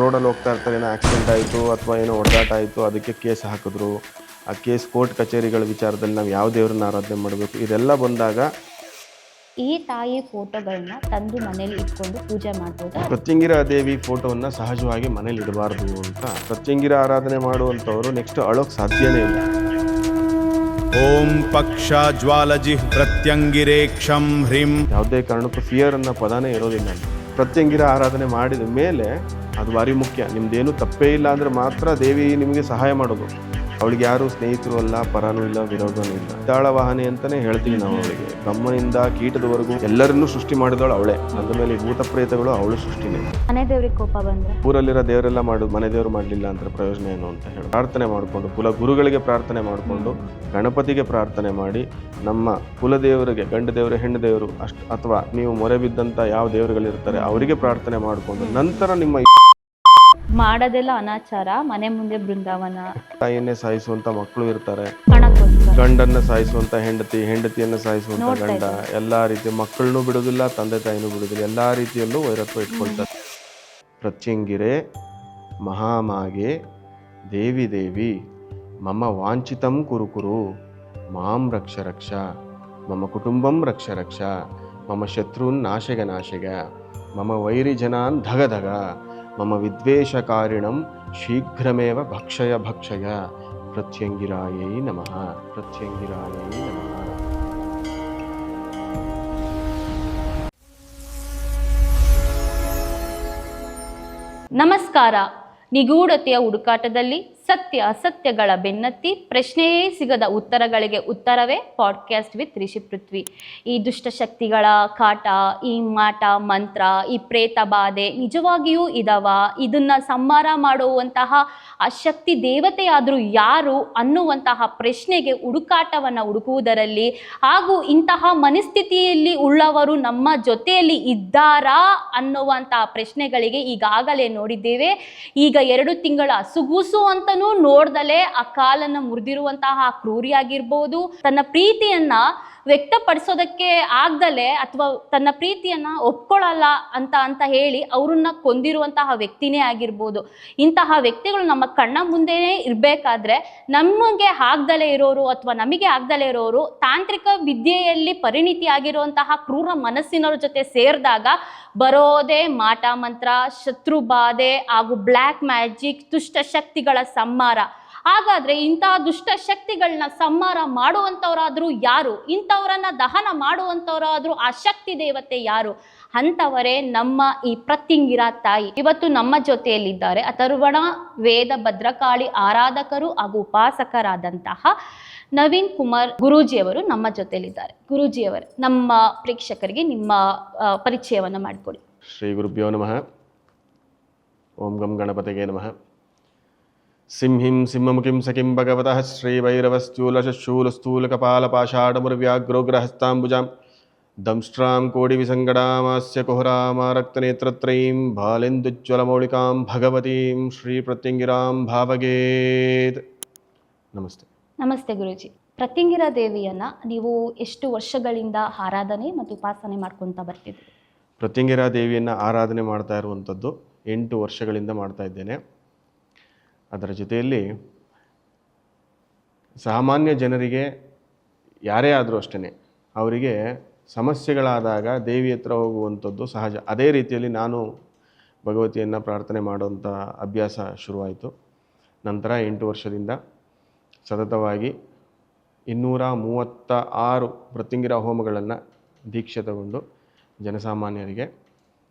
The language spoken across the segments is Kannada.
ರೋಡಲ್ಲಿ ಹೋಗ್ತಾ ಇರ್ತಾರೆ, ಏನೋ ಆಕ್ಸಿಡೆಂಟ್ ಆಯಿತು ಅಥವಾ ಏನೋ ಹೊಡೆದಾಟ ಆಯಿತು, ಅದಕ್ಕೆ ಕೇಸ್ ಹಾಕಿದ್ರು. ಆ ಕೇಸ್ ಕೋರ್ಟ್ ಕಚೇರಿಗಳ ವಿಚಾರದಲ್ಲಿ ನಾವು ಯಾವ ದೇವ್ರನ್ನ ಆರಾಧನೆ ಮಾಡಬೇಕು, ಇದೆಲ್ಲ ಬಂದಾಗ ಈ ತಾಯಿ ಫೋಟೋಗಳನ್ನ ತಂದು ಮನೇಲಿ ಇಟ್ಕೊಂಡು ಪೂಜೆ ಮಾಡ್ಬೋದು. ಪ್ರತ್ಯಂಗಿರ ದೇವಿ ಫೋಟೋವನ್ನು ಸಹಜವಾಗಿ ಮನೇಲಿ ಇಡಬಾರ್ದು ಅಂತ. ಪ್ರತ್ಯಂಗಿರ ಆರಾಧನೆ ಮಾಡುವಂಥವ್ರು ನೆಕ್ಸ್ಟ್ ಅಳೋಕೆ ಸಾಧ್ಯನೇ ಇಲ್ಲ. ಓಂ ಪಕ್ಷ ಜ್ವಾಲಜಿ ಪ್ರತ್ಯಂಗಿರೇ ಕ್ಷಂ ಹ್ರೀಂ. ಯಾವುದೇ ಕಾರಣಕ್ಕೂ ಫಿಯರ್ ಅನ್ನೋ ಪದಾನೇ ಇರೋದಿಲ್ಲ. ಪ್ರತ್ಯಂಗಿರ ಆರಾಧನೆ ಮಾಡಿದ ಮೇಲೆ ಅದು ಭಾರಿ ಮುಖ್ಯ. ನಿಮ್ದೇನು ತಪ್ಪೇ ಇಲ್ಲ ಅಂದರೆ ಮಾತ್ರ ದೇವಿ ನಿಮಗೆ ಸಹಾಯ ಮಾಡೋದು. ಅವಳಿಗೆ ಯಾರು ಸ್ನೇಹಿತರು ಅಲ್ಲ, ಪರನೂ ಇಲ್ಲ, ವಿರೋಧನೂ ಇಲ್ಲ. ತಾಳವಾಹನೆ ಅಂತಾನೆ ಹೇಳ್ತೀವಿ ನಾವು ಅವಳಿಗೆ. ಬ್ರಹ್ಮನಿಂದ ಕೀಟದವರೆಗೂ ಎಲ್ಲರನ್ನೂ ಸೃಷ್ಟಿ ಮಾಡಿದವಳು ಅವಳೇ. ಅಂದ ಮೇಲೆ ಭೂತ ಪ್ರೇತಗಳು ಅವಳು ಸೃಷ್ಟಿನೇ. ಮನೆ ದೇವ್ರಿಗೆ ಕೋಪ ಬಂದ್ರೆ ಊರಲ್ಲಿರೋ ದೇವರೆಲ್ಲ ಮಾಡೋದು, ಮನೆ ದೇವರು ಮಾಡಲಿಲ್ಲ ಅಂದ್ರೆ ಪ್ರಯೋಜನ ಏನು ಅಂತ ಹೇಳಿ ಪ್ರಾರ್ಥನೆ ಮಾಡಿಕೊಂಡು, ಕುಲ ಗುರುಗಳಿಗೆ ಪ್ರಾರ್ಥನೆ ಮಾಡಿಕೊಂಡು, ಗಣಪತಿಗೆ ಪ್ರಾರ್ಥನೆ ಮಾಡಿ, ನಮ್ಮ ಕುಲದೇವರಿಗೆ, ಗಂಡು ದೇವರು, ಹೆಣ್ಣು ದೇವರು ಅಥವಾ ನೀವು ಮೊರೆ ಬಿದ್ದಂಥ ಯಾವ ದೇವರುಗಳಿರ್ತಾರೆ ಅವರಿಗೆ ಪ್ರಾರ್ಥನೆ ಮಾಡಿಕೊಂಡು ನಂತರ ನಿಮ್ಮ ಮಾಡೋದೆಲ್ಲ ಅನಾಚಾರ. ಮನೆ ಮುಂದೆ ಬೃಂದಾವನ. ತಾಯಿಯನ್ನೇ ಸಾಯಿಸುವಂತ ಮಕ್ಕಳು ಇರ್ತಾರೆ, ಹಣಕ್ಕೋಸ್ಕರ. ಗಂಡನ್ನ ಸಾಯಿಸುವಂತ ಹೆಂಡತಿ, ಹೆಂಡತಿಯನ್ನ ಸಾಯಿಸುವಂತ ಗಂಡ, ಎಲ್ಲಾ ರೀತಿ ಮಕ್ಕಳನ್ನೂ ಬಿಡುದಿಲ್ಲ, ತಂದೆ ತಾಯಿನೂ ಬಿಡುದಿಲ್ಲ, ಎಲ್ಲಾ ರೀತಿಯಲ್ಲೂ ವೈರತ್ವ ಇಟ್ಕೊಳ್ತಾರೆ. ಪ್ರತ್ಯಂಗಿರೆ ಮಹಾಮಾಗೆ ದೇವಿ ದೇವಿ ಮಮ ವಾಂಛಿತಂ ಕುರು ಕುರು ಮಾಂ ರಕ್ಷ ರಕ್ಷ ಮಮ ಕುಟುಂಬಂ ರಕ್ಷ ರಕ್ಷ ಮಮ ಶತ್ರುನ್ ನಾಶಗ ನಾಶಗ ಮಮ ವೈರಿ ಜನಾನ್ ಧಗ ಧಗ ಮಮ ವಿದ್ವೇಷಕಾರಿಣಂ ಶೀಘ್ರಮೇವ ಭಕ್ಷಯ ಭಕ್ಷಯ. ಪ್ರತ್ಯಂಗಿರಾಯೈ ನಮಃ. ಪ್ರತ್ಯಂಗಿರಾಯೈ ನಮಃ. ನಮಸ್ಕಾರ. ನಿಗೂಢತೆಯ ಹುಡುಕಾಟದಲ್ಲಿ ಸತ್ಯ ಅಸತ್ಯಗಳ ಬೆನ್ನತ್ತಿ ಪ್ರಶ್ನೆಯೇ ಸಿಗದ ಉತ್ತರಗಳಿಗೆ ಉತ್ತರವೇ ಪಾಡ್ಕಾಸ್ಟ್ ವಿತ್ ರಿಷಿ ಪೃಥ್ವಿ. ಈ ದುಷ್ಟಶಕ್ತಿಗಳ ಕಾಟ, ಈ ಮಾಟ ಮಂತ್ರ, ಈ ಪ್ರೇತ ಬಾಧೆ ನಿಜವಾಗಿಯೂ ಇದಾವ? ಇದನ್ನ ಸಂಹಾರ ಮಾಡುವಂತಹ ಆ ಶಕ್ತಿ ದೇವತೆಯಾದರೂ ಯಾರು ಅನ್ನುವಂತಹ ಪ್ರಶ್ನೆಗೆ ಹುಡುಕಾಟವನ್ನು ಹುಡುಕುವುದರಲ್ಲಿ ಹಾಗೂ ಇಂತಹ ಮನಸ್ಥಿತಿಯಲ್ಲಿ ಉಳ್ಳವರು ನಮ್ಮ ಜೊತೆಯಲ್ಲಿ ಇದ್ದಾರಾ ಅನ್ನುವಂತಹ ಪ್ರಶ್ನೆಗಳಿಗೆ ಈಗಾಗಲೇ ನೋಡಿದ್ದೇವೆ. ಈಗ 2 ತಿಂಗಳ ಸುಗೂಸು ಅಂತ ನೋಡ್ದಲೇ ಆ ಕಾಲನ್ನು ಮುರಿದಿರುವಂತಹ ಕ್ರೂರಿ ಆಗಿರ್ಬೋದು, ತನ್ನ ಪ್ರೀತಿಯನ್ನ ವ್ಯಕ್ತಪಡಿಸೋದಕ್ಕೆ ಆಗ್ದಲೆ ಅಥವಾ ತನ್ನ ಪ್ರೀತಿಯನ್ನ ಒಪ್ಕೊಳ್ಳಲ್ಲ ಅಂತ ಹೇಳಿ ಅವ್ರನ್ನ ಕೊಂದಿರುವಂತಹ ವ್ಯಕ್ತಿನೇ ಆಗಿರ್ಬೋದು. ಇಂತಹ ವ್ಯಕ್ತಿಗಳು ನಮ್ಮ ಕಣ್ಣ ಮುಂದೆನೇ ಇರಬೇಕಾದ್ರೆ ನಮಗೆ ಆಗ್ದಲೇ ಇರೋರು ಅಥವಾ ನಮಗೆ ಆಗ್ದಲೇ ಇರೋರು ತಾಂತ್ರಿಕ ವಿದ್ಯೆಯಲ್ಲಿ ಪರಿಣಿತಿ ಆಗಿರುವಂತಹ ಕ್ರೂರ ಮನಸ್ಸಿನವ್ರ ಜೊತೆ ಸೇರಿದಾಗ ಬರೋದೇ ಮಾಟ ಮಂತ್ರ, ಶತ್ರು ಬಾಧೆ ಹಾಗೂ ಬ್ಲ್ಯಾಕ್ ಮ್ಯಾಜಿಕ್, ದುಷ್ಟಶಕ್ತಿಗಳ ಸಂಹಾರ. ಹಾಗಾದ್ರೆ ಇಂತಹ ದುಷ್ಟಶಕ್ತಿಗಳನ್ನ ಸಂಹಾರ ಮಾಡುವಂಥವರಾದ್ರೂ ಯಾರು? ಇಂಥವರನ್ನ ದಹನ ಮಾಡುವಂಥವರಾದ್ರೂ ಆ ಶಕ್ತಿ ದೇವತೆ ಯಾರು? ಅಂಥವರೇ ನಮ್ಮ ಈ ಪ್ರತ್ಯಂಗಿರ ತಾಯಿ. ಇವತ್ತು ನಮ್ಮ ಜೊತೆಯಲ್ಲಿದ್ದಾರೆ ಅಥರ್ವಣ ವೇದ ಭದ್ರಕಾಳಿ ಆರಾಧಕರು ಹಾಗೂ ಉಪಾಸಕರಾದಂತಹ ನವೀನ್ ಕುಮಾರ್ ಗುರೂಜಿಯವರು ನಮ್ಮ ಜೊತೆಯಲ್ಲಿದ್ದಾರೆ. ಗುರೂಜಿಯವರೇ, ನಮ್ಮ ಪ್ರೇಕ್ಷಕರಿಗೆ ನಿಮ್ಮ ಪರಿಚಯವನ್ನು ಮಾಡಿಕೊಡಿ. ಶ್ರೀ ಗುರುಭ್ಯೋ ನಮಃ. ಓಂ ಗಂ ಗಣಪತಿಗೆ ನಮಃ. ಸಿಂಹಿಂ ಸಿಂಹಮುಖಿಂ ಸಖಿಂ ಭಗವತಃ ಶ್ರೀವೈರವಸ್ಥೂಲಶೂಲಸ್ಥೂಲಕಪಾಲಪಾಷಾಢಮುರ್ವ್ಯಾಘ್ರೋಗ್ರಹಸ್ತಾಂಬುಜಾಂ ದಂಷ್ಟ್ರಾಂ ಕೋಡಿವಿಸಂಗಡಾಮಾಸ್ಯ ಕುಹರಾಮಾರಕ್ತನೇತ್ರತ್ರಯೀಂ ಬಾಲೆಂದುಜ್ವಲಮೌಳಿಕಾಂ ಭಗವತೀಂ ಶ್ರೀ ಪ್ರತ್ಯಂಗಿರಾಂ ಭಾವಗೇತ್. ನಮಸ್ತೆ. ನಮಸ್ತೆ ಗುರೂಜಿ. ಪ್ರತ್ಯಂಗಿರ ದೇವಿಯನ್ನ ನೀವು ಎಷ್ಟು ವರ್ಷಗಳಿಂದ ಆರಾಧನೆ ಮತ್ತು ಉಪಾಸನೆ ಮಾಡ್ಕೊತಾ ಬರ್ತಿದ್ರಿ? ಪ್ರತ್ಯಂಗಿರ ದೇವಿಯನ್ನು ಆರಾಧನೆ ಮಾಡ್ತಾ ಇರುವಂಥದ್ದು 8 ವರ್ಷಗಳಿಂದ ಮಾಡ್ತಾ ಇದ್ದೇನೆ. ಅದರ ಜೊತೆಯಲ್ಲಿ ಸಾಮಾನ್ಯ ಜನರಿಗೆ ಯಾರೇ ಆದರೂ ಅಷ್ಟೇ ಅವರಿಗೆ ಸಮಸ್ಯೆಗಳಾದಾಗ ದೇವಿ ಹತ್ರ ಹೋಗುವಂಥದ್ದು ಸಹಜ. ಅದೇ ರೀತಿಯಲ್ಲಿ ನಾನು ಭಗವತಿಯನ್ನು ಪ್ರಾರ್ಥನೆ ಮಾಡುವಂಥ ಅಭ್ಯಾಸ ಶುರುವಾಯಿತು. ನಂತರ 8 ವರ್ಷದಿಂದ ಸತತವಾಗಿ 236 ಪ್ರತ್ಯಂಗಿರ ಹೋಮಗಳನ್ನು ದೀಕ್ಷೆ ತಗೊಂಡು ಜನಸಾಮಾನ್ಯರಿಗೆ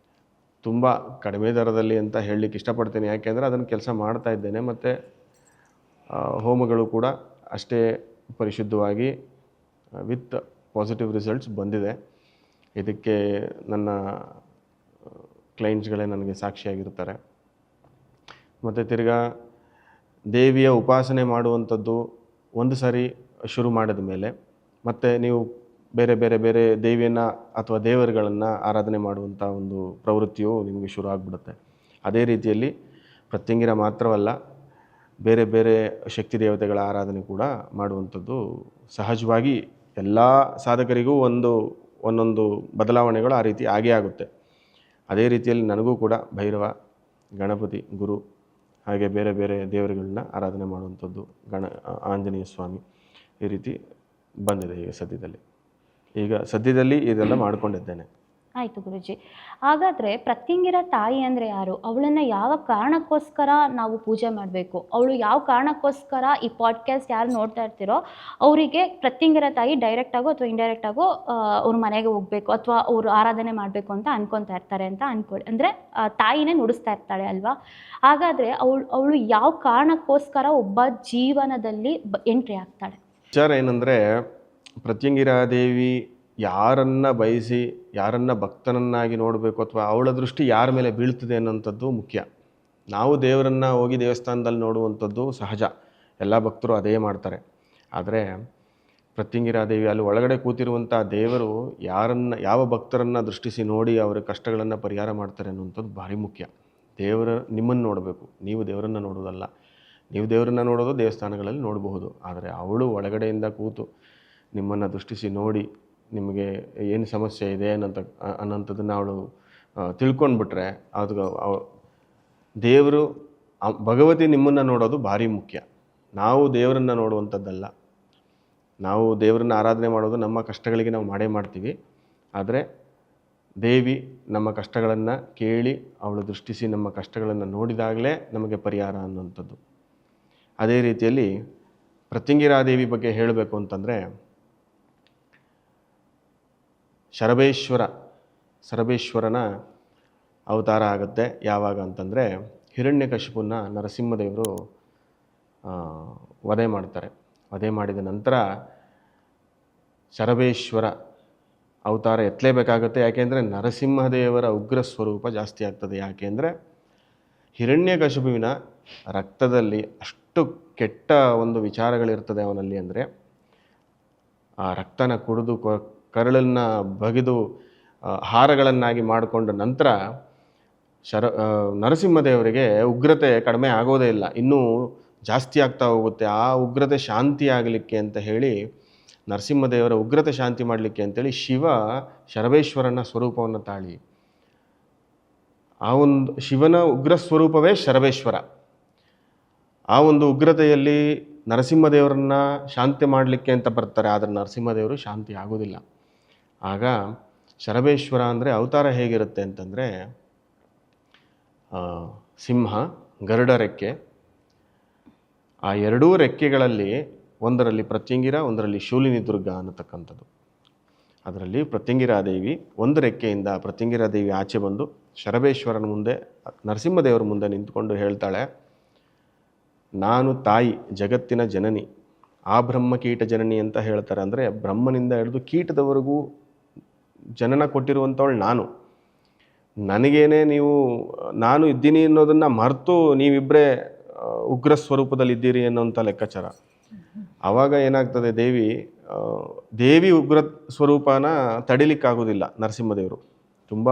ತುಂಬ ಕಡಿಮೆ ದರದಲ್ಲಿ ಅಂತ ಹೇಳಲಿಕ್ಕೆ ಇಷ್ಟಪಡ್ತೇನೆ. ಯಾಕೆಂದರೆ ಅದನ್ನು ಕೆಲಸ ಮಾಡ್ತಾ ಇದ್ದೇನೆ ಮತ್ತು ಹೋಮಗಳು ಕೂಡ ಅಷ್ಟೇ ಪರಿಶುದ್ಧವಾಗಿ ವಿತ್ ಪಾಸಿಟಿವ್ ರಿಸಲ್ಟ್ಸ್ ಬಂದಿದೆ. ಇದಕ್ಕೆ ನನ್ನ ಕ್ಲೈಂಟ್ಸ್ಗಳೇ ನನಗೆ ಸಾಕ್ಷಿಯಾಗಿರ್ತಾರೆ. ಮತ್ತು ತಿರ್ಗಾ ದೇವಿಯ ಉಪಾಸನೆ ಮಾಡುವಂಥದ್ದು ಒಂದು ಸಾರಿ ಶುರು ಮಾಡಿದ ಮೇಲೆ ಮತ್ತು ನೀವು ಬೇರೆ ಬೇರೆ ಬೇರೆ ದೇವಿಯನ್ನು ಅಥವಾ ದೇವರುಗಳನ್ನು ಆರಾಧನೆ ಮಾಡುವಂಥ ಒಂದು ಪ್ರವೃತ್ತಿಯು ನಿಮಗೆ ಶುರು ಆಗಿಬಿಡುತ್ತೆ. ಅದೇ ರೀತಿಯಲ್ಲಿ ಪ್ರತ್ಯಂಗಿರ ಮಾತ್ರವಲ್ಲ, ಬೇರೆ ಬೇರೆ ಶಕ್ತಿ ದೇವತೆಗಳ ಆರಾಧನೆ ಕೂಡ ಮಾಡುವಂಥದ್ದು ಸಹಜವಾಗಿ ಎಲ್ಲ ಸಾಧಕರಿಗೂ ಒಂದೊಂದು ಬದಲಾವಣೆಗಳು ಆ ರೀತಿ ಆಗೇ ಆಗುತ್ತೆ. ಅದೇ ರೀತಿಯಲ್ಲಿ ನನಗೂ ಕೂಡ ಭೈರವ ಗಣಪತಿ, ಗುರು, ಹಾಗೆ ಬೇರೆ ಬೇರೆ ದೇವರುಗಳನ್ನ ಆರಾಧನೆ ಮಾಡುವಂಥದ್ದು, ಆಂಜನೇಯ ಸ್ವಾಮಿ, ಈ ರೀತಿ ಬಂದಿದೆ ಈಗ ಸದ್ಯದಲ್ಲಿ ಇದೆಲ್ಲ ಮಾಡ್ಕೊಂಡಿದ್ದೇನೆ. ಆಯಿತು ಗುರುಜಿ. ಹಾಗಾದರೆ ಪ್ರತ್ಯಂಗಿರ ತಾಯಿ ಅಂದರೆ ಯಾರು? ಅವಳನ್ನು ಯಾವ ಕಾರಣಕ್ಕೋಸ್ಕರ ನಾವು ಪೂಜೆ ಮಾಡಬೇಕು? ಅವಳು ಯಾವ ಕಾರಣಕ್ಕೋಸ್ಕರ ಈ ಪಾಡ್ಕಾಸ್ಟ್ ಯಾರು ನೋಡ್ತಾ ಇರ್ತೀರೋ ಅವರಿಗೆ ಪ್ರತ್ಯಂಗಿರ ತಾಯಿ ಡೈರೆಕ್ಟಾಗೋ ಅಥವಾ ಇಂಡೈರೆಕ್ಟಾಗೋ ಅವ್ರ ಮನೆಗೆ ಹೋಗಬೇಕು ಅಥವಾ ಅವರು ಆರಾಧನೆ ಮಾಡಬೇಕು ಅಂತ ಅನ್ಕೊತಾ ಇರ್ತಾರೆ ಅಂತ ಅಂದ್ಕೊಳ್ಳಿ. ಅಂದರೆ ತಾಯಿನೇ ನುಡಿಸ್ತಾ ಇರ್ತಾಳೆ ಅಲ್ವಾ? ಹಾಗಾದರೆ ಅವಳು ಯಾವ ಕಾರಣಕ್ಕೋಸ್ಕರ ಒಬ್ಬ ಜೀವನದಲ್ಲಿ ಎಂಟ್ರಿ ಆಗ್ತಾಳೆ? ವಿಚಾರ ಏನಂದರೆ, ಪ್ರತ್ಯಂಗಿರಾದೇವಿ ಯಾರನ್ನ ಬಯಸಿ ಯಾರನ್ನ ಭಕ್ತನನ್ನಾಗಿ ನೋಡಬೇಕು ಅಥವಾ ಅವಳ ದೃಷ್ಟಿ ಯಾರ ಮೇಲೆ ಬೀಳ್ತದೆ ಅನ್ನೋಂಥದ್ದು ಮುಖ್ಯ. ನಾವು ದೇವರನ್ನು ಹೋಗಿ ದೇವಸ್ಥಾನದಲ್ಲಿ ನೋಡುವಂಥದ್ದು ಸಹಜ, ಎಲ್ಲ ಭಕ್ತರು ಅದೇ ಮಾಡ್ತಾರೆ. ಆದರೆ ಪ್ರತ್ಯಂಗಿರಾದೇವಿ ಅಲ್ಲಿ ಒಳಗಡೆ ಕೂತಿರುವಂಥ ದೇವರು ಯಾವ ಭಕ್ತರನ್ನು ದೃಷ್ಟಿಸಿ ನೋಡಿ ಅವರ ಕಷ್ಟಗಳನ್ನು ಪರಿಹಾರ ಮಾಡ್ತಾರೆ ಅನ್ನುವಂಥದ್ದು ಭಾರಿ ಮುಖ್ಯ. ನಿಮ್ಮನ್ನು ನೋಡಬೇಕು, ನೀವು ದೇವರನ್ನು ನೋಡೋದಲ್ಲ. ನೀವು ದೇವರನ್ನು ನೋಡೋದು ದೇವಸ್ಥಾನಗಳಲ್ಲಿ ನೋಡಬಹುದು, ಆದರೆ ಅವಳು ಒಳಗಡೆಯಿಂದ ಕೂತು ನಿಮ್ಮನ್ನು ದೃಷ್ಟಿಸಿ ನೋಡಿ ನಿಮಗೆ ಏನು ಸಮಸ್ಯೆ ಇದೆ ಅನ್ನೋಂಥದ್ದನ್ನು ಅವಳು ತಿಳ್ಕೊಂಡ್ಬಿಟ್ರೆ ಅದು ದೇವರು, ಭಗವತಿ ನಿಮ್ಮನ್ನು ನೋಡೋದು ಭಾರಿ ಮುಖ್ಯ. ನಾವು ದೇವರನ್ನು ನೋಡುವಂಥದ್ದಲ್ಲ. ನಾವು ದೇವರನ್ನು ಆರಾಧನೆ ಮಾಡೋದು ನಮ್ಮ ಕಷ್ಟಗಳಿಗೆ ನಾವು ಮಾಡೇ ಮಾಡ್ತೀವಿ, ಆದರೆ ದೇವಿ ನಮ್ಮ ಕಷ್ಟಗಳನ್ನು ಕೇಳಿ ಅವಳು ದೃಷ್ಟಿಸಿ ನಮ್ಮ ಕಷ್ಟಗಳನ್ನು ನೋಡಿದಾಗಲೇ ನಮಗೆ ಪರಿಹಾರ ಅನ್ನುವಂಥದ್ದು. ಅದೇ ರೀತಿಯಲ್ಲಿ ಪ್ರತ್ಯಂಗಿರಾದೇವಿ ಬಗ್ಗೆ ಹೇಳಬೇಕು ಅಂತಂದರೆ, ಶರಬೇಶ್ವರನ ಅವತಾರ ಆಗುತ್ತೆ. ಯಾವಾಗ ಅಂತಂದರೆ, ಹಿರಣ್ಯಕಶಿಪುನ ನರಸಿಂಹದೇವರು ವಧೆ ಮಾಡ್ತಾರೆ. ವಧೆ ಮಾಡಿದ ನಂತರ ಶರಬೇಶ್ವರ ಅವತಾರ ಎತ್ತಲೇಬೇಕಾಗುತ್ತೆ. ಯಾಕೆಂದರೆ ನರಸಿಂಹದೇವರ ಉಗ್ರ ಸ್ವರೂಪ ಜಾಸ್ತಿ ಆಗ್ತದೆ. ಯಾಕೆಂದರೆ ಹಿರಣ್ಯಕಶಿಪುವಿನ ರಕ್ತದಲ್ಲಿ ಅಷ್ಟು ಕೆಟ್ಟ ಒಂದು ವಿಚಾರಗಳಿರ್ತದೆ ಅವನಲ್ಲಿ. ಅಂದರೆ ಆ ರಕ್ತನ ಕುಡಿದು ಕರಳನ್ನು ಬಗೆದು ಹಾರಗಳನ್ನಾಗಿ ಮಾಡಿಕೊಂಡ ನಂತರ ನರಸಿಂಹದೇವರಿಗೆ ಉಗ್ರತೆ ಕಡಿಮೆ ಆಗೋದೇ ಇಲ್ಲ, ಇನ್ನೂ ಜಾಸ್ತಿ ಆಗ್ತಾ ಹೋಗುತ್ತೆ. ಆ ಉಗ್ರತೆ ಶಾಂತಿ ಆಗಲಿಕ್ಕೆ ಅಂತ ಹೇಳಿ, ನರಸಿಂಹದೇವರ ಉಗ್ರತೆ ಶಾಂತಿ ಮಾಡಲಿಕ್ಕೆ ಅಂತೇಳಿ ಶಿವ ಶರಬೇಶ್ವರನ ಸ್ವರೂಪವನ್ನು ತಾಳಿ, ಆ ಒಂದು ಶಿವನ ಉಗ್ರ ಸ್ವರೂಪವೇ ಶರಬೇಶ್ವರ. ಆ ಒಂದು ಉಗ್ರತೆಯಲ್ಲಿ ನರಸಿಂಹದೇವರನ್ನ ಶಾಂತಿ ಮಾಡಲಿಕ್ಕೆ ಅಂತ ಬರ್ತಾರೆ, ಆದರೆ ನರಸಿಂಹದೇವರು ಶಾಂತಿ ಆಗೋದಿಲ್ಲ. ಆಗ ಶರಬೇಶ್ವರ ಅಂದರೆ ಅವತಾರ ಹೇಗಿರುತ್ತೆ ಅಂತಂದರೆ, ಸಿಂಹ, ಗರುಡ ರೆಕ್ಕೆ, ಆ ಎರಡೂ ರೆಕ್ಕೆಗಳಲ್ಲಿ ಒಂದರಲ್ಲಿ ಪ್ರತ್ಯಂಗಿರ, ಒಂದರಲ್ಲಿ ಶೂಲಿನಿ ದುರ್ಗ ಅನ್ನತಕ್ಕಂಥದ್ದು. ಅದರಲ್ಲಿ ಪ್ರತ್ಯಂಗಿರಾದೇವಿ ಒಂದು ರೆಕ್ಕೆಯಿಂದ ಪ್ರತ್ಯಂಗಿರಾದೇವಿ ಆಚೆ ಬಂದು ಶರಬೇಶ್ವರನ ಮುಂದೆ, ನರಸಿಂಹದೇವರ ಮುಂದೆ ನಿಂತ್ಕೊಂಡು ಹೇಳ್ತಾಳೆ, ನಾನು ತಾಯಿ, ಜಗತ್ತಿನ ಜನನಿ, ಆ ಬ್ರಹ್ಮ ಕೀಟ ಜನನಿ ಅಂತ ಹೇಳ್ತಾರೆ. ಅಂದರೆ ಬ್ರಹ್ಮನಿಂದ ಹಿಡಿದು ಕೀಟದವರೆಗೂ ಜನನ ಕೊಟ್ಟಿರುವಂಥವಳು ನಾನು. ನನಗೇನೆ ನಾನು ಇದ್ದೀನಿ ಅನ್ನೋದನ್ನು ಮರೆತು ನೀವಿಬ್ಬರೇ ಉಗ್ರ ಸ್ವರೂಪದಲ್ಲಿದ್ದೀರಿ ಅನ್ನೋಂಥ ಲೆಕ್ಕಾಚಾರ. ಆವಾಗ ಏನಾಗ್ತದೆ, ದೇವಿ ಉಗ್ರ ಸ್ವರೂಪನ ತಡಿಲಿಕ್ಕಾಗೋದಿಲ್ಲ. ನರಸಿಂಹದೇವರು ತುಂಬ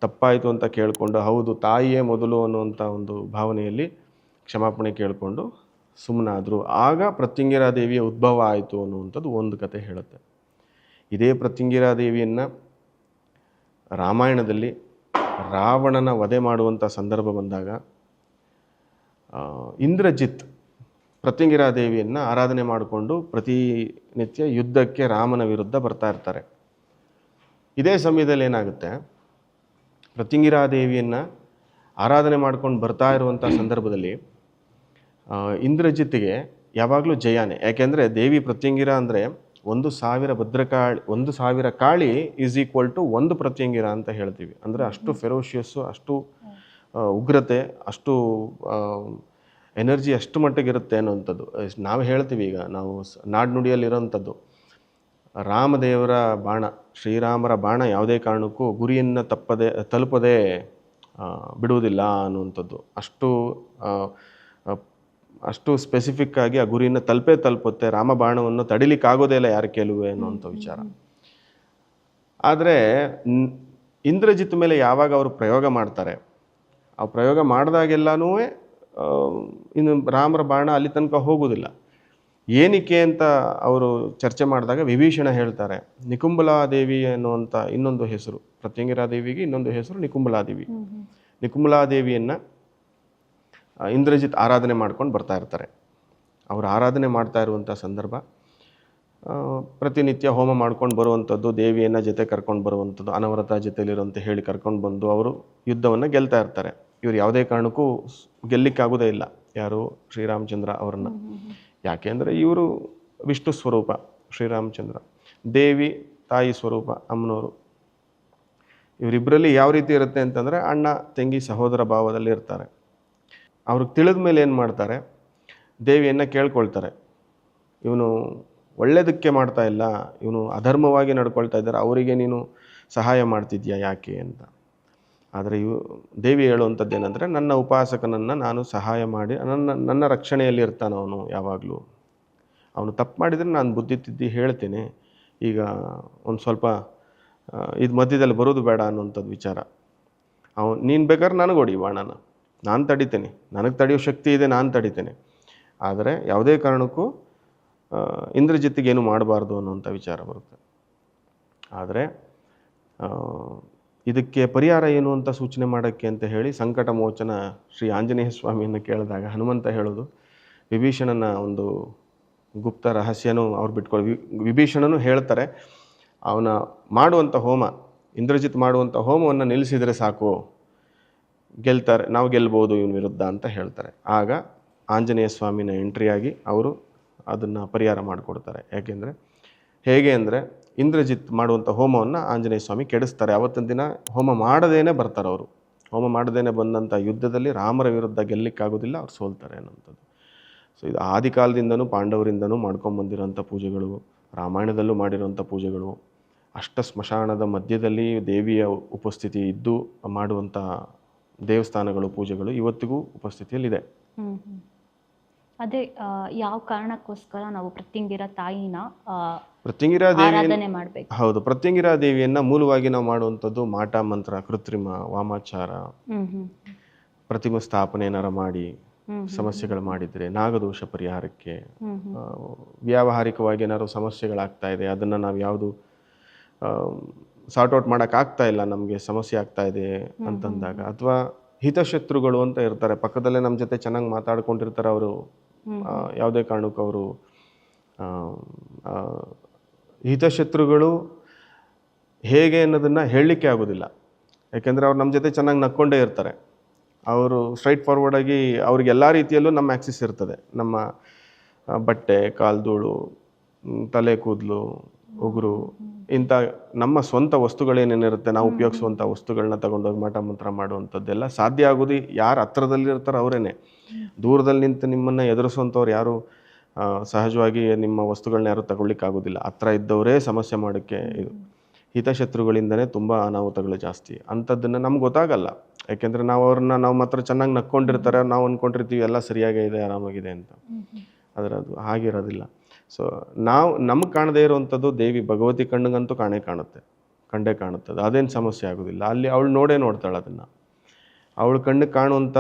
ತಪ್ಪಾಯಿತು ಅಂತ ಕೇಳಿಕೊಂಡು, ಹೌದು ತಾಯಿಯೇ ಮೊದಲು ಅನ್ನುವಂಥ ಒಂದು ಭಾವನೆಯಲ್ಲಿ ಕ್ಷಮಾಪಣೆ ಕೇಳಿಕೊಂಡು ಸುಮ್ಮನಾದರು. ಆಗ ಪ್ರತ್ಯಂಗಿರಾದೇವಿಯ ಉದ್ಭವ ಆಯಿತು ಅನ್ನುವಂಥದ್ದು ಒಂದು ಕತೆ ಹೇಳುತ್ತೆ. ಇದೇ ಪ್ರತ್ಯಂಗಿರಾದೇವಿಯನ್ನು ರಾಮಾಯಣದಲ್ಲಿ ರಾವಣನ ವಧೆ ಮಾಡುವಂಥ ಸಂದರ್ಭ ಬಂದಾಗ ಇಂದ್ರಜಿತ್ ಪ್ರತ್ಯಂಗಿರಾದೇವಿಯನ್ನು ಆರಾಧನೆ ಮಾಡಿಕೊಂಡು ಪ್ರತಿನಿತ್ಯ ಯುದ್ಧಕ್ಕೆ ರಾಮನ ವಿರುದ್ಧ ಬರ್ತಾ ಇರ್ತಾರೆ. ಇದೇ ಸಮಯದಲ್ಲಿ ಏನಾಗುತ್ತೆ, ಪ್ರತ್ಯಂಗಿರಾದೇವಿಯನ್ನು ಆರಾಧನೆ ಮಾಡ್ಕೊಂಡು ಬರ್ತಾ ಇರುವಂಥ ಸಂದರ್ಭದಲ್ಲಿ ಇಂದ್ರಜಿತ್ಗೆ ಯಾವಾಗಲೂ ಜಯಾನೆ. ಯಾಕೆಂದರೆ ದೇವಿ ಪ್ರತ್ಯಂಗಿರ ಅಂದರೆ 1,000 Bhadrakali, 1,000 Kali is equal to 1 Pratyangira ಅಂತ ಹೇಳ್ತೀವಿ. ಅಂದರೆ ಅಷ್ಟು ಫೆರೋಷಿಯಸ್ಸು, ಅಷ್ಟು ಉಗ್ರತೆ, ಅಷ್ಟು ಎನರ್ಜಿ ಅಷ್ಟು ಮಟ್ಟಿಗಿರುತ್ತೆ ಅನ್ನೋವಂಥದ್ದು ನಾವು ಹೇಳ್ತೀವಿ. ಈಗ ನಾವು ನಾಡುನುಡಿಯಲ್ಲಿರೋವಂಥದ್ದು, ರಾಮದೇವರ ಬಾಣ, ಶ್ರೀರಾಮರ ಬಾಣ ಯಾವುದೇ ಕಾರಣಕ್ಕೂ ಗುರಿಯನ್ನು ತಲುಪದೇ ಬಿಡುವುದಿಲ್ಲ ಅನ್ನುವಂಥದ್ದು. ಅಷ್ಟು ಸ್ಪೆಸಿಫಿಕ್ ಆಗಿ ಆ ಗುರಿಯನ್ನು ತಲುಪುತ್ತೆ. ರಾಮಬಾಣವನ್ನು ತಡಿಲಿಕ್ಕಾಗೋದೇ ಇಲ್ಲ ಯಾರು ಕೆಲವೇ ಅನ್ನುವಂಥ ವಿಚಾರ. ಆದರೆ ಇಂದ್ರಜಿತ್ ಮೇಲೆ ಯಾವಾಗ ಅವರು ಪ್ರಯೋಗ ಮಾಡ್ತಾರೆ, ಆ ಪ್ರಯೋಗ ಮಾಡಿದಾಗೆಲ್ಲನೂ ಇನ್ನು ರಾಮರ ಬಾಣ ಅಲ್ಲಿ ತನಕ ಹೋಗೋದಿಲ್ಲ. ಏನಕ್ಕೆ ಅಂತ ಅವರು ಚರ್ಚೆ ಮಾಡಿದಾಗ ವಿಭೀಷಣ ಹೇಳ್ತಾರೆ, ನಿಕುಂಬಲಾದೇವಿ ಅನ್ನುವಂಥ ಇನ್ನೊಂದು ಹೆಸರು, ಪ್ರತ್ಯಂಗಿರಾದೇವಿಗೆ ಇನ್ನೊಂದು ಹೆಸರು ನಿಕುಂಬಲಾದೇವಿ. ನಿಕುಂಬಲಾದೇವಿಯನ್ನು ಇಂದ್ರಜಿತ್ ಆರಾಧನೆ ಮಾಡ್ಕೊಂಡು ಬರ್ತಾ ಇರ್ತಾರೆ. ಅವರು ಆರಾಧನೆ ಮಾಡ್ತಾ ಇರುವಂಥ ಸಂದರ್ಭ ಪ್ರತಿನಿತ್ಯ ಹೋಮ ಮಾಡ್ಕೊಂಡು ಬರುವಂಥದ್ದು, ದೇವಿಯನ್ನು ಜೊತೆ ಕರ್ಕೊಂಡು ಬರುವಂಥದ್ದು, ಅನವರತ ಜೊತೆಲಿರುವಂತ ಹೇಳಿ ಕರ್ಕೊಂಡು ಬಂದು ಅವರು ಯುದ್ಧವನ್ನು ಗೆಲ್ತಾ ಇರ್ತಾರೆ. ಇವರು ಯಾವುದೇ ಕಾರಣಕ್ಕೂ ಗೆಲ್ಲಿಕ್ಕಾಗೋದೇ ಇಲ್ಲ ಯಾರು ಶ್ರೀರಾಮಚಂದ್ರ ಅವರನ್ನು. ಯಾಕೆಂದರೆ ಇವರು ವಿಷ್ಣು ಸ್ವರೂಪ ಶ್ರೀರಾಮಚಂದ್ರ, ದೇವಿ ತಾಯಿ ಸ್ವರೂಪ ಅಮ್ಮನವರು. ಇವರಿಬ್ಬರಲ್ಲಿ ಯಾವ ರೀತಿ ಇರುತ್ತೆ ಅಂತಂದರೆ ಅಣ್ಣ ತಂಗಿ ಸಹೋದರ ಭಾವದಲ್ಲಿ ಇರ್ತಾರೆ. ಅವ್ರಿಗೆ ತಿಳಿದ ಮೇಲೆ ಏನು ಮಾಡ್ತಾರೆ, ದೇವಿಯನ್ನು ಕೇಳ್ಕೊಳ್ತಾರೆ, ಇವನು ಒಳ್ಳೆಯದಕ್ಕೆ ಮಾಡ್ತಾ ಇಲ್ಲ, ಇವನು ಅಧರ್ಮವಾಗಿ ನಡ್ಕೊಳ್ತಾ ಇದ್ದಾರೆ, ಅವರಿಗೆ ನೀನು ಸಹಾಯ ಮಾಡ್ತಿದ್ಯಾ ಯಾಕೆ ಅಂತ. ಆದರೆ ದೇವಿ ಹೇಳುವಂಥದ್ದು ಏನಂದರೆ, ನನ್ನ ಉಪಾಸಕನನ್ನು ನಾನು ಸಹಾಯ ಮಾಡಿ ನನ್ನ ರಕ್ಷಣೆಯಲ್ಲಿ ಇರ್ತಾನೆ ಅವನು ಯಾವಾಗಲೂ. ಅವನು ತಪ್ಪು ಮಾಡಿದರೆ ನಾನು ಬುದ್ಧಿ ತಿದ್ದಿ ಹೇಳ್ತೇನೆ, ಈಗ ಒಂದು ಸ್ವಲ್ಪ ಇದು ಮಧ್ಯದಲ್ಲಿ ಬರೋದು ಬೇಡ ಅನ್ನುವಂಥದ್ದು ವಿಚಾರ. ನೀನು ಬೇಕಾದ್ರೆ ನನಗೆ ಹೊಡಿ ಬಾಣನ, ನಾನು ತಡಿತೇನೆ, ನನಗೆ ತಡೆಯೋ ಶಕ್ತಿ ಇದೆ, ನಾನು ತಡಿತೇನೆ. ಆದರೆ ಯಾವುದೇ ಕಾರಣಕ್ಕೂ ಇಂದ್ರಜಿತ್ತಿಗೇನು ಮಾಡಬಾರ್ದು ಅನ್ನುವಂಥ ವಿಚಾರ ಬರುತ್ತೆ. ಆದರೆ ಇದಕ್ಕೆ ಪರಿಹಾರ ಏನು ಅಂತ ಸೂಚನೆ ಮಾಡೋಕ್ಕೆ ಅಂತ ಹೇಳಿ ಸಂಕಟ ಮೋಚನ ಶ್ರೀ ಆಂಜನೇಯ ಸ್ವಾಮಿಯನ್ನು ಕೇಳಿದಾಗ ಹನುಮಂತ ಹೇಳೋದು, ವಿಭೀಷಣನ ಒಂದು ಗುಪ್ತ ರಹಸ್ಯನೂ ಅವ್ರು ಬಿಟ್ಕೊಳ್ಳಿ. ವಿಭೀಷಣನು ಹೇಳ್ತಾರೆ, ಅವನ ಮಾಡುವಂಥ ಹೋಮ, ಇಂದ್ರಜಿತ್ ಮಾಡುವಂಥ ಹೋಮವನ್ನು ನಿಲ್ಲಿಸಿದರೆ ಸಾಕು, ಗೆಲ್ತಾರೆ, ನಾವು ಗೆಲ್ಬೋದು ಇವನ ವಿರುದ್ಧ ಅಂತ ಹೇಳ್ತಾರೆ. ಆಗ ಆಂಜನೇಯ ಸ್ವಾಮಿನ ಎಂಟ್ರಿಯಾಗಿ ಅವರು ಅದನ್ನು ಪರಿಹಾರ ಮಾಡಿಕೊಡ್ತಾರೆ. ಯಾಕೆಂದರೆ ಹೇಗೆ ಅಂದರೆ, ಇಂದ್ರಜಿತ್ ಮಾಡುವಂಥ ಹೋಮವನ್ನು ಆಂಜನೇಯ ಸ್ವಾಮಿ ಕೆಡಿಸ್ತಾರೆ. ಆವತ್ತಿನ ದಿನ ಹೋಮ ಮಾಡದೇನೆ ಬರ್ತಾರೆ ಅವರು. ಹೋಮ ಮಾಡದೇನೆ ಬಂದಂಥ ಯುದ್ಧದಲ್ಲಿ ರಾಮರ ವಿರುದ್ಧ ಗೆಲ್ಲಿಕ್ಕಾಗೋದಿಲ್ಲ, ಅವ್ರು ಸೋಲ್ತಾರೆ ಅನ್ನೋಂಥದ್ದು. ಸೊ ಇದು ಆದಿಕಾಲದಿಂದನೂ ಪಾಂಡವರಿಂದನೂ ಮಾಡ್ಕೊಂಬಂದಿರೋಂಥ ಪೂಜೆಗಳು, ರಾಮಾಯಣದಲ್ಲೂ ಮಾಡಿರೋಂಥ ಪೂಜೆಗಳು, ಅಷ್ಟ ಸ್ಮಶಾನದ ಮಧ್ಯದಲ್ಲಿ ದೇವಿಯ ಉಪಸ್ಥಿತಿ ಇದ್ದು ಮಾಡುವಂಥ ದೇವಸ್ಥಾನಗಳು, ಪೂಜೆಗಳು ಇವತ್ತಿಗೂ ಉಪಸ್ಥಿತಿಯಲ್ಲಿದೆ. ಅದೇ ಯಾವ ಕಾರಣಕ್ಕೋಸ್ಕರ ನಾವು ಪ್ರತ್ಯಂಗಿರ ತಾಯಿನ ಪ್ರತ್ಯಂಗಿರಾ ದೇವಿ ಆರಾಧನೆ ಮಾಡಬೇಕು? ಹೌದು, ಪ್ರತ್ಯಂಗಿರಾ ದೇವಿಯನ್ನು ಮೂಲವಾಗಿ ನಾವು ಮಾಡುವಂಥದ್ದು ಮಾಟ ಮಂತ್ರ, ಕೃತ್ರಿಮ ವಾಮಾಚಾರ, ಪ್ರತಿಮಾ ಸ್ಥಾಪನೆ ಏನಾರ ಮಾಡಿ ಸಮಸ್ಯೆಗಳು ಮಾಡಿದರೆ, ನಾಗದೋಷ ಪರಿಹಾರಕ್ಕೆ, ವ್ಯಾವಹಾರಿಕವಾಗಿ ಏನಾದ್ರು ಸಮಸ್ಯೆಗಳಾಗ್ತಾ ಇದೆ, ಅದನ್ನು ನಾವು ಯಾವುದು ಸಾರ್ಟ್ ಔಟ್ ಮಾಡೋಕ್ಕಾಗ್ತಾ ಇಲ್ಲ, ನಮಗೆ ಸಮಸ್ಯೆ ಆಗ್ತಾ ಇದೆ ಅಂತಂದಾಗ, ಅಥವಾ ಹಿತಶತ್ರುಗಳು ಅಂತ ಇರ್ತಾರೆ, ಪಕ್ಕದಲ್ಲೇ ನಮ್ಮ ಜೊತೆ ಚೆನ್ನಾಗಿ ಮಾತಾಡ್ಕೊಂಡಿರ್ತಾರೆ, ಅವರು ಯಾವುದೇ ಕಾರಣಕ್ಕೂ ಅವರು ಹಿತಶತ್ರುಗಳು ಹೇಗೆ ಅನ್ನೋದನ್ನು ಹೇಳಲಿಕ್ಕೆ ಆಗೋದಿಲ್ಲ. ಯಾಕೆಂದರೆ ಅವ್ರು ನಮ್ಮ ಜೊತೆ ಚೆನ್ನಾಗಿ ನಕ್ಕೊಂಡೇ ಇರ್ತಾರೆ. ಅವರು ಸ್ಟ್ರೈಟ್ ಫಾರ್ವರ್ಡಾಗಿ ಅವ್ರಿಗೆ ಎಲ್ಲ ರೀತಿಯಲ್ಲೂ ನಮ್ಮ ಆ್ಯಕ್ಸಿಸ್ ಇರ್ತದೆ. ನಮ್ಮ ಬಟ್ಟೆ, ಕಾಲ್ಧೂಳು, ತಲೆ ಕೂದಲು, ಉಗುರು, ಇಂಥ ನಮ್ಮ ಸ್ವಂತ ವಸ್ತುಗಳೇನೇನಿರುತ್ತೆ, ನಾವು ಉಪಯೋಗಿಸುವಂಥ ವಸ್ತುಗಳನ್ನ ತಗೊಂಡೋಗಿ ಮಾಟ ಮಂತ್ರ ಮಾಡುವಂಥದ್ದೆಲ್ಲ ಸಾಧ್ಯ ಆಗೋದು ಯಾರು ಹತ್ರದಲ್ಲಿರ್ತಾರೋ ಅವರೇನೆ. ದೂರದಲ್ಲಿ ನಿಂತು ನಿಮ್ಮನ್ನು ಎದುರಿಸುವಂಥವ್ರು ಯಾರು ಸಹಜವಾಗಿ ನಿಮ್ಮ ವಸ್ತುಗಳನ್ನ ಯಾರು ತಗೊಳ್ಳಿಕ್ಕಾಗೋದಿಲ್ಲ. ಹತ್ರ ಇದ್ದವರೇ ಸಮಸ್ಯೆ ಮಾಡೋಕ್ಕೆ ಇದು. ಹಿತಶತ್ರುಗಳಿಂದನೇ ತುಂಬ ಅನಾಹುತಗಳು ಜಾಸ್ತಿ. ಅಂಥದ್ದನ್ನು ನಮ್ಗೆ ಗೊತ್ತಾಗಲ್ಲ. ಯಾಕೆಂದರೆ ನಾವು ಮಾತ್ರ ಚೆನ್ನಾಗಿ ನಕ್ಕೊಂಡಿರ್ತಾರೆ, ನಾವು ಅಂದ್ಕೊಂಡಿರ್ತೀವಿ ಎಲ್ಲ ಸರಿಯಾಗೇ ಇದೆ, ಆರಾಮಾಗಿದೆ ಅಂತ. ಆದರೆ ಅದು ಹಾಗಿರೋದಿಲ್ಲ. ಸೊ ನಮ್ಗೆ ಕಾಣದೇ ಇರುವಂಥದ್ದು ದೇವಿ ಭಗವತಿ ಕಣ್ಣಿಗಂತೂ ಕಂಡೇ ಕಾಣುತ್ತದೆ. ಅದೇನು ಸಮಸ್ಯೆ ಆಗೋದಿಲ್ಲ. ಅಲ್ಲಿ ಅವಳು ನೋಡ್ತಾಳೆ ಅದನ್ನು. ಅವಳ ಕಣ್ಣಿಗೆ ಕಾಣುವಂಥ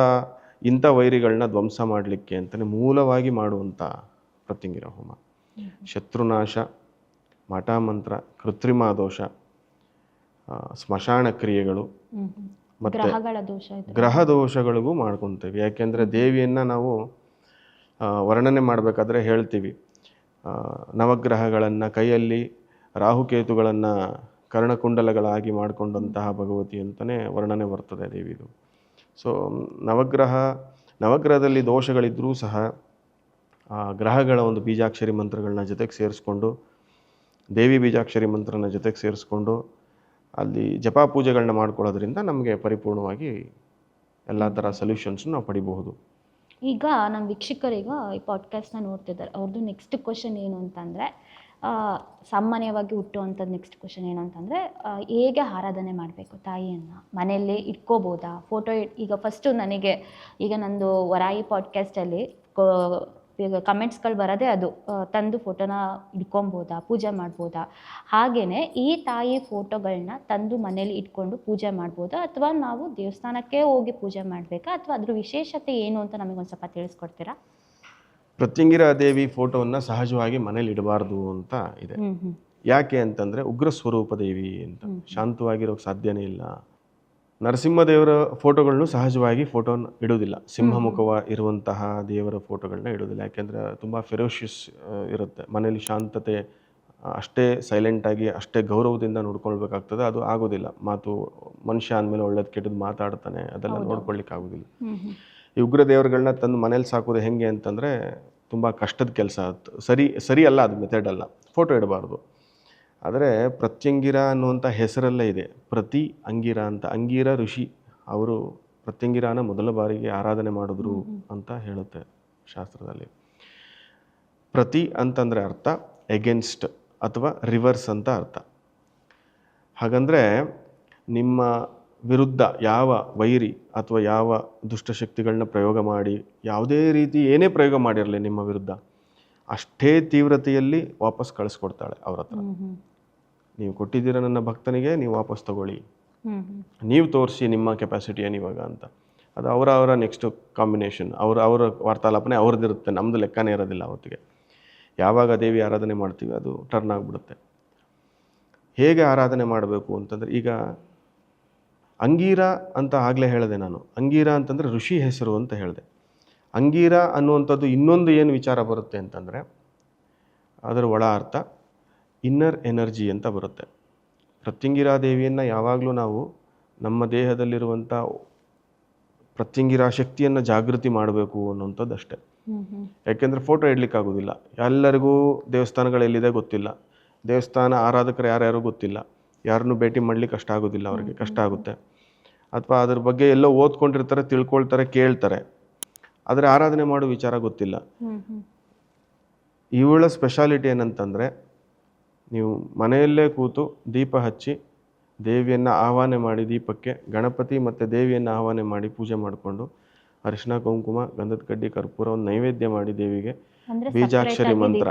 ಇಂಥ ವೈರಿಗಳನ್ನ ಧ್ವಂಸ ಮಾಡಲಿಕ್ಕೆ ಅಂತಲೇ ಮೂಲವಾಗಿ ಮಾಡುವಂಥ ಪ್ರತ್ಯಂಗಿರ ಹೋಮ. ಶತ್ರುನಾಶ, ಮಾಟಮಂತ್ರ, ಕೃತ್ರಿಮ ದೋಷ, ಸ್ಮಶಾನ ಕ್ರಿಯೆಗಳು ಮತ್ತು ಗ್ರಹ ದೋಷಗಳಿಗೂ ಮಾಡ್ಕೊತೀವಿ. ಯಾಕೆಂದರೆ ದೇವಿಯನ್ನು ನಾವು ವರ್ಣನೆ ಮಾಡಬೇಕಾದ್ರೆ ಹೇಳ್ತೀವಿ, ನವಗ್ರಹಗಳನ್ನು ಕೈಯಲ್ಲಿ ರಾಹುಕೇತುಗಳನ್ನು ಕರ್ಣಕುಂಡಲಗಳಾಗಿ ಮಾಡಿಕೊಂಡಂತಹ ಭಗವತಿ ಅಂತಲೇ ವರ್ಣನೆ ಬರ್ತದೆ ದೇವಿದು. ಸೊ ನವಗ್ರಹದಲ್ಲಿ ದೋಷಗಳಿದ್ದರೂ ಸಹ ಗ್ರಹಗಳ ಒಂದು ಬೀಜಾಕ್ಷರಿ ಮಂತ್ರಗಳನ್ನ ಜೊತೆಗೆ ಸೇರಿಸ್ಕೊಂಡು, ದೇವಿ ಬೀಜಾಕ್ಷರಿ ಮಂತ್ರನ ಜೊತೆಗೆ ಸೇರಿಸ್ಕೊಂಡು ಅಲ್ಲಿ ಜಪ ಪೂಜೆಗಳನ್ನ ಮಾಡ್ಕೊಳ್ಳೋದ್ರಿಂದ ನಮಗೆ ಪರಿಪೂರ್ಣವಾಗಿ ಎಲ್ಲ ಥರ ಸೊಲ್ಯೂಷನ್ಸನ್ನು ನಾವು ಪಡಿಬಹುದು. ಈಗ ನಮ್ಮ ವೀಕ್ಷಕರೀಗ ಈ ಪಾಡ್ಕಾಸ್ಟ್ನ ನೋಡ್ತಿದ್ದಾರೆ, ಅವ್ರದ್ದು ನೆಕ್ಸ್ಟ್ ಕ್ವಶನ್ ಏನು ಅಂತಂದರೆ, ಸಾಮಾನ್ಯವಾಗಿ ಹುಟ್ಟುವಂಥದ್ದು ನೆಕ್ಸ್ಟ್ ಕ್ವಶನ್ ಏನು ಅಂತಂದರೆ, ಹೇಗೆ ಆರಾಧನೆ ಮಾಡಬೇಕು ತಾಯಿಯನ್ನು? ಮನೆಯಲ್ಲೇ ಇಟ್ಕೋಬೋದಾ? ಫೋಟೋ ಈಗ ಫಸ್ಟು ನನಗೆ ಈಗ ನಂದು ವರಾಯಿ ಪಾಡ್ಕಾಸ್ಟಲ್ಲಿ ಈಗ ಕಮೆಂಟ್ಸ್ಗಳು ಬರೋದೇ ಅದು, ತಂದು ಫೋಟೋನ ಇಟ್ಕೊಬೋದಾ, ಪೂಜೆ ಮಾಡ್ಬೋದಾ? ಹಾಗೆಯೇ ಈ ತಾಯಿ ಫೋಟೋಗಳನ್ನ ತಂದು ಮನೇಲಿ ಇಟ್ಕೊಂಡು ಪೂಜೆ ಮಾಡ್ಬೋದಾ, ಅಥವಾ ನಾವು ದೇವಸ್ಥಾನಕ್ಕೆ ಹೋಗಿ ಪೂಜೆ ಮಾಡಬೇಕಾ, ಅಥವಾ ಅದ್ರ ವಿಶೇಷತೆ ಏನು ಅಂತ ನಮಗೊಂದು ಸ್ವಲ್ಪ ತಿಳಿಸ್ಕೊಡ್ತೀರಾ? ಪ್ರತ್ಯಂಗಿರಾ ದೇವಿ ಫೋಟೋವನ್ನು ಸಹಜವಾಗಿ ಮನೇಲಿ ಇಡಬಾರ್ದು ಅಂತ ಇದೆ. ಯಾಕೆ ಅಂತಂದರೆ ಉಗ್ರ ಸ್ವರೂಪ ದೇವಿ ಅಂತ, ಶಾಂತವಾಗಿರೋಕ್ಕೆ ಸಾಧ್ಯನೇ ಇಲ್ಲ. ನರಸಿಂಹದೇವರ ಫೋಟೋಗಳನ್ನು ಸಹಜವಾಗಿ ಫೋಟೋನ ಇಡೋದಿಲ್ಲ, ಸಿಂಹಮುಖವ ಇರುವಂತಹ ದೇವರ ಫೋಟೋಗಳನ್ನ ಇಡೋದಿಲ್ಲ. ಯಾಕೆಂದರೆ ತುಂಬ ಫೆರೋಷಿಯಸ್ ಇರುತ್ತೆ. ಮನೇಲಿ ಶಾಂತತೆ, ಅಷ್ಟೇ ಸೈಲೆಂಟಾಗಿ ಅಷ್ಟೇ ಗೌರವದಿಂದ ನೋಡ್ಕೊಳ್ಬೇಕಾಗ್ತದೆ. ಅದು ಆಗೋದಿಲ್ಲ. ಮನುಷ್ಯ ಅಂದಮೇಲೆ ಒಳ್ಳೇದು ಕೆಟ್ಟದ್ದು ಮಾತಾಡ್ತಾನೆ, ಅದೆಲ್ಲ ನೋಡ್ಕೊಳ್ಲಿಕ್ಕೆ ಆಗೋದಿಲ್ಲ. ಈ ಉಗ್ರ ದೇವರುಗಳನ್ನ ತಂದು ಮನೇಲಿ ಸಾಕೋದು ಹೆಂಗೆ ಅಂತಂದರೆ ತುಂಬ ಕಷ್ಟದ ಕೆಲಸ. ಸರಿ ಅಲ್ಲ, ಅದು ಮೆಥಡ್ ಅಲ್ಲ. ಫೋಟೋ ಇಡಬಾರ್ದು. ಆದರೆ ಪ್ರತ್ಯಂಗಿರ ಅನ್ನುವಂಥ ಹೆಸರಲ್ಲೇ ಇದೆ ಪ್ರತಿ ಅಂಗಿರ ಅಂತ. ಅಂಗಿರ ಋಷಿ ಅವರು ಪ್ರತ್ಯಂಗಿರಾನ ಮೊದಲ ಬಾರಿಗೆ ಆರಾಧನೆ ಮಾಡಿದ್ರು ಅಂತ ಹೇಳುತ್ತೆ ಶಾಸ್ತ್ರದಲ್ಲಿ. ಪ್ರತಿ ಅಂತಂದರೆ ಅರ್ಥ ಎಗೇನ್ಸ್ಟ್ ಅಥವಾ ರಿವರ್ಸ್ ಅಂತ ಅರ್ಥ. ಹಾಗಂದರೆ ನಿಮ್ಮ ವಿರುದ್ಧ ಯಾವ ವೈರಿ ಅಥವಾ ಯಾವ ದುಷ್ಟಶಕ್ತಿಗಳನ್ನ ಪ್ರಯೋಗ ಮಾಡಿ, ಯಾವುದೇ ರೀತಿ ಏನೇ ಪ್ರಯೋಗ ಮಾಡಿರಲಿ ನಿಮ್ಮ ವಿರುದ್ಧ, ಅಷ್ಟೇ ತೀವ್ರತೆಯಲ್ಲಿ ವಾಪಸ್ ಕಳಿಸ್ಕೊಡ್ತಾಳೆ ಅವ್ರ ಹತ್ರ. ನೀವು ಕೊಟ್ಟಿದ್ದೀರ ನನ್ನ ಭಕ್ತನಿಗೆ, ನೀವು ವಾಪಸ್ ತಗೊಳ್ಳಿ, ನೀವು ತೋರಿಸಿ ನಿಮ್ಮ ಕೆಪಾಸಿಟಿ ಏನಿವಾಗ ಅಂತ. ಅದು ಅವರ ನೆಕ್ಸ್ಟ್ ಕಾಂಬಿನೇಷನ್, ಅವರ ವಾರ್ತಾಲಾಪನೆ ಅವ್ರದ್ದಿರುತ್ತೆ, ನಮ್ಮದು ಲೆಕ್ಕನೇ ಇರೋದಿಲ್ಲ ಅವತ್ತಿಗೆ. ಯಾವಾಗ ದೇವಿ ಆರಾಧನೆ ಮಾಡ್ತೀವಿ ಅದು ಟರ್ನ್ ಆಗಿಬಿಡುತ್ತೆ. ಹೇಗೆ ಆರಾಧನೆ ಮಾಡಬೇಕು ಅಂತಂದರೆ, ಈಗ ಅಂಗೀರ ಅಂತ ಆಗಲೇ ಹೇಳಿದೆ ನಾನು. ಅಂಗೀರ ಅಂತಂದರೆ ಋಷಿ ಹೆಸರು ಅಂತ ಹೇಳಿದೆ. ಅಂಗೀರ ಅನ್ನುವಂಥದ್ದು ಇನ್ನೊಂದು ಏನು ವಿಚಾರ ಬರುತ್ತೆ ಅಂತಂದರೆ, ಅದರ ಒಳ ಅರ್ಥ ಇನ್ನರ್ ಎನರ್ಜಿ ಅಂತ ಬರುತ್ತೆ. ಪ್ರತ್ಯಂಗಿರಾ ದೇವಿಯನ್ನು ಯಾವಾಗಲೂ ನಾವು ನಮ್ಮ ದೇಹದಲ್ಲಿರುವಂಥ ಪ್ರತ್ಯಂಗಿರಾ ಶಕ್ತಿಯನ್ನು ಜಾಗೃತಿ ಮಾಡಬೇಕು ಅನ್ನೋಂಥದ್ದು ಅಷ್ಟೇ. ಯಾಕೆಂದರೆ ಫೋಟೋ ಇಡಲಿಕ್ಕಾಗೋದಿಲ್ಲ. ಎಲ್ಲರಿಗೂ ದೇವಸ್ಥಾನಗಳೆಲ್ಲಿದೆ ಗೊತ್ತಿಲ್ಲ, ದೇವಸ್ಥಾನ ಆರಾಧಕರು ಯಾರ್ಯಾರು ಗೊತ್ತಿಲ್ಲ, ಯಾರನ್ನೂ ಭೇಟಿ ಮಾಡಲಿಕ್ಕೆ ಕಷ್ಟ ಆಗೋದಿಲ್ಲ, ಅವ್ರಿಗೆ ಕಷ್ಟ ಆಗುತ್ತೆ. ಅಥವಾ ಅದ್ರ ಬಗ್ಗೆ ಎಲ್ಲೋ ಓದ್ಕೊಂಡಿರ್ತಾರೆ, ತಿಳ್ಕೊಳ್ತಾರೆ, ಕೇಳ್ತಾರೆ, ಆದರೆ ಆರಾಧನೆ ಮಾಡೋ ವಿಚಾರ ಗೊತ್ತಿಲ್ಲ. ಇವಳ ಸ್ಪೆಷಾಲಿಟಿ ಏನಂತಂದರೆ, ನೀವು ಮನೆಯಲ್ಲೇ ಕೂತು ದೀಪ ಹಚ್ಚಿ ದೇವಿಯನ್ನು ಆಹ್ವಾನ ಮಾಡಿ, ದೀಪಕ್ಕೆ ಗಣಪತಿ ಮತ್ತು ದೇವಿಯನ್ನು ಆಹ್ವಾನ ಮಾಡಿ ಪೂಜೆ ಮಾಡಿಕೊಂಡು ಅರಿಶಿನ ಕುಂಕುಮ ಗಂಧದ ಕಡ್ಡಿ ಕರ್ಪೂರವನ್ನು ನೈವೇದ್ಯ ಮಾಡಿ ದೇವಿಗೆ ಬೀಜಾಕ್ಷರಿ ಮಂತ್ರ,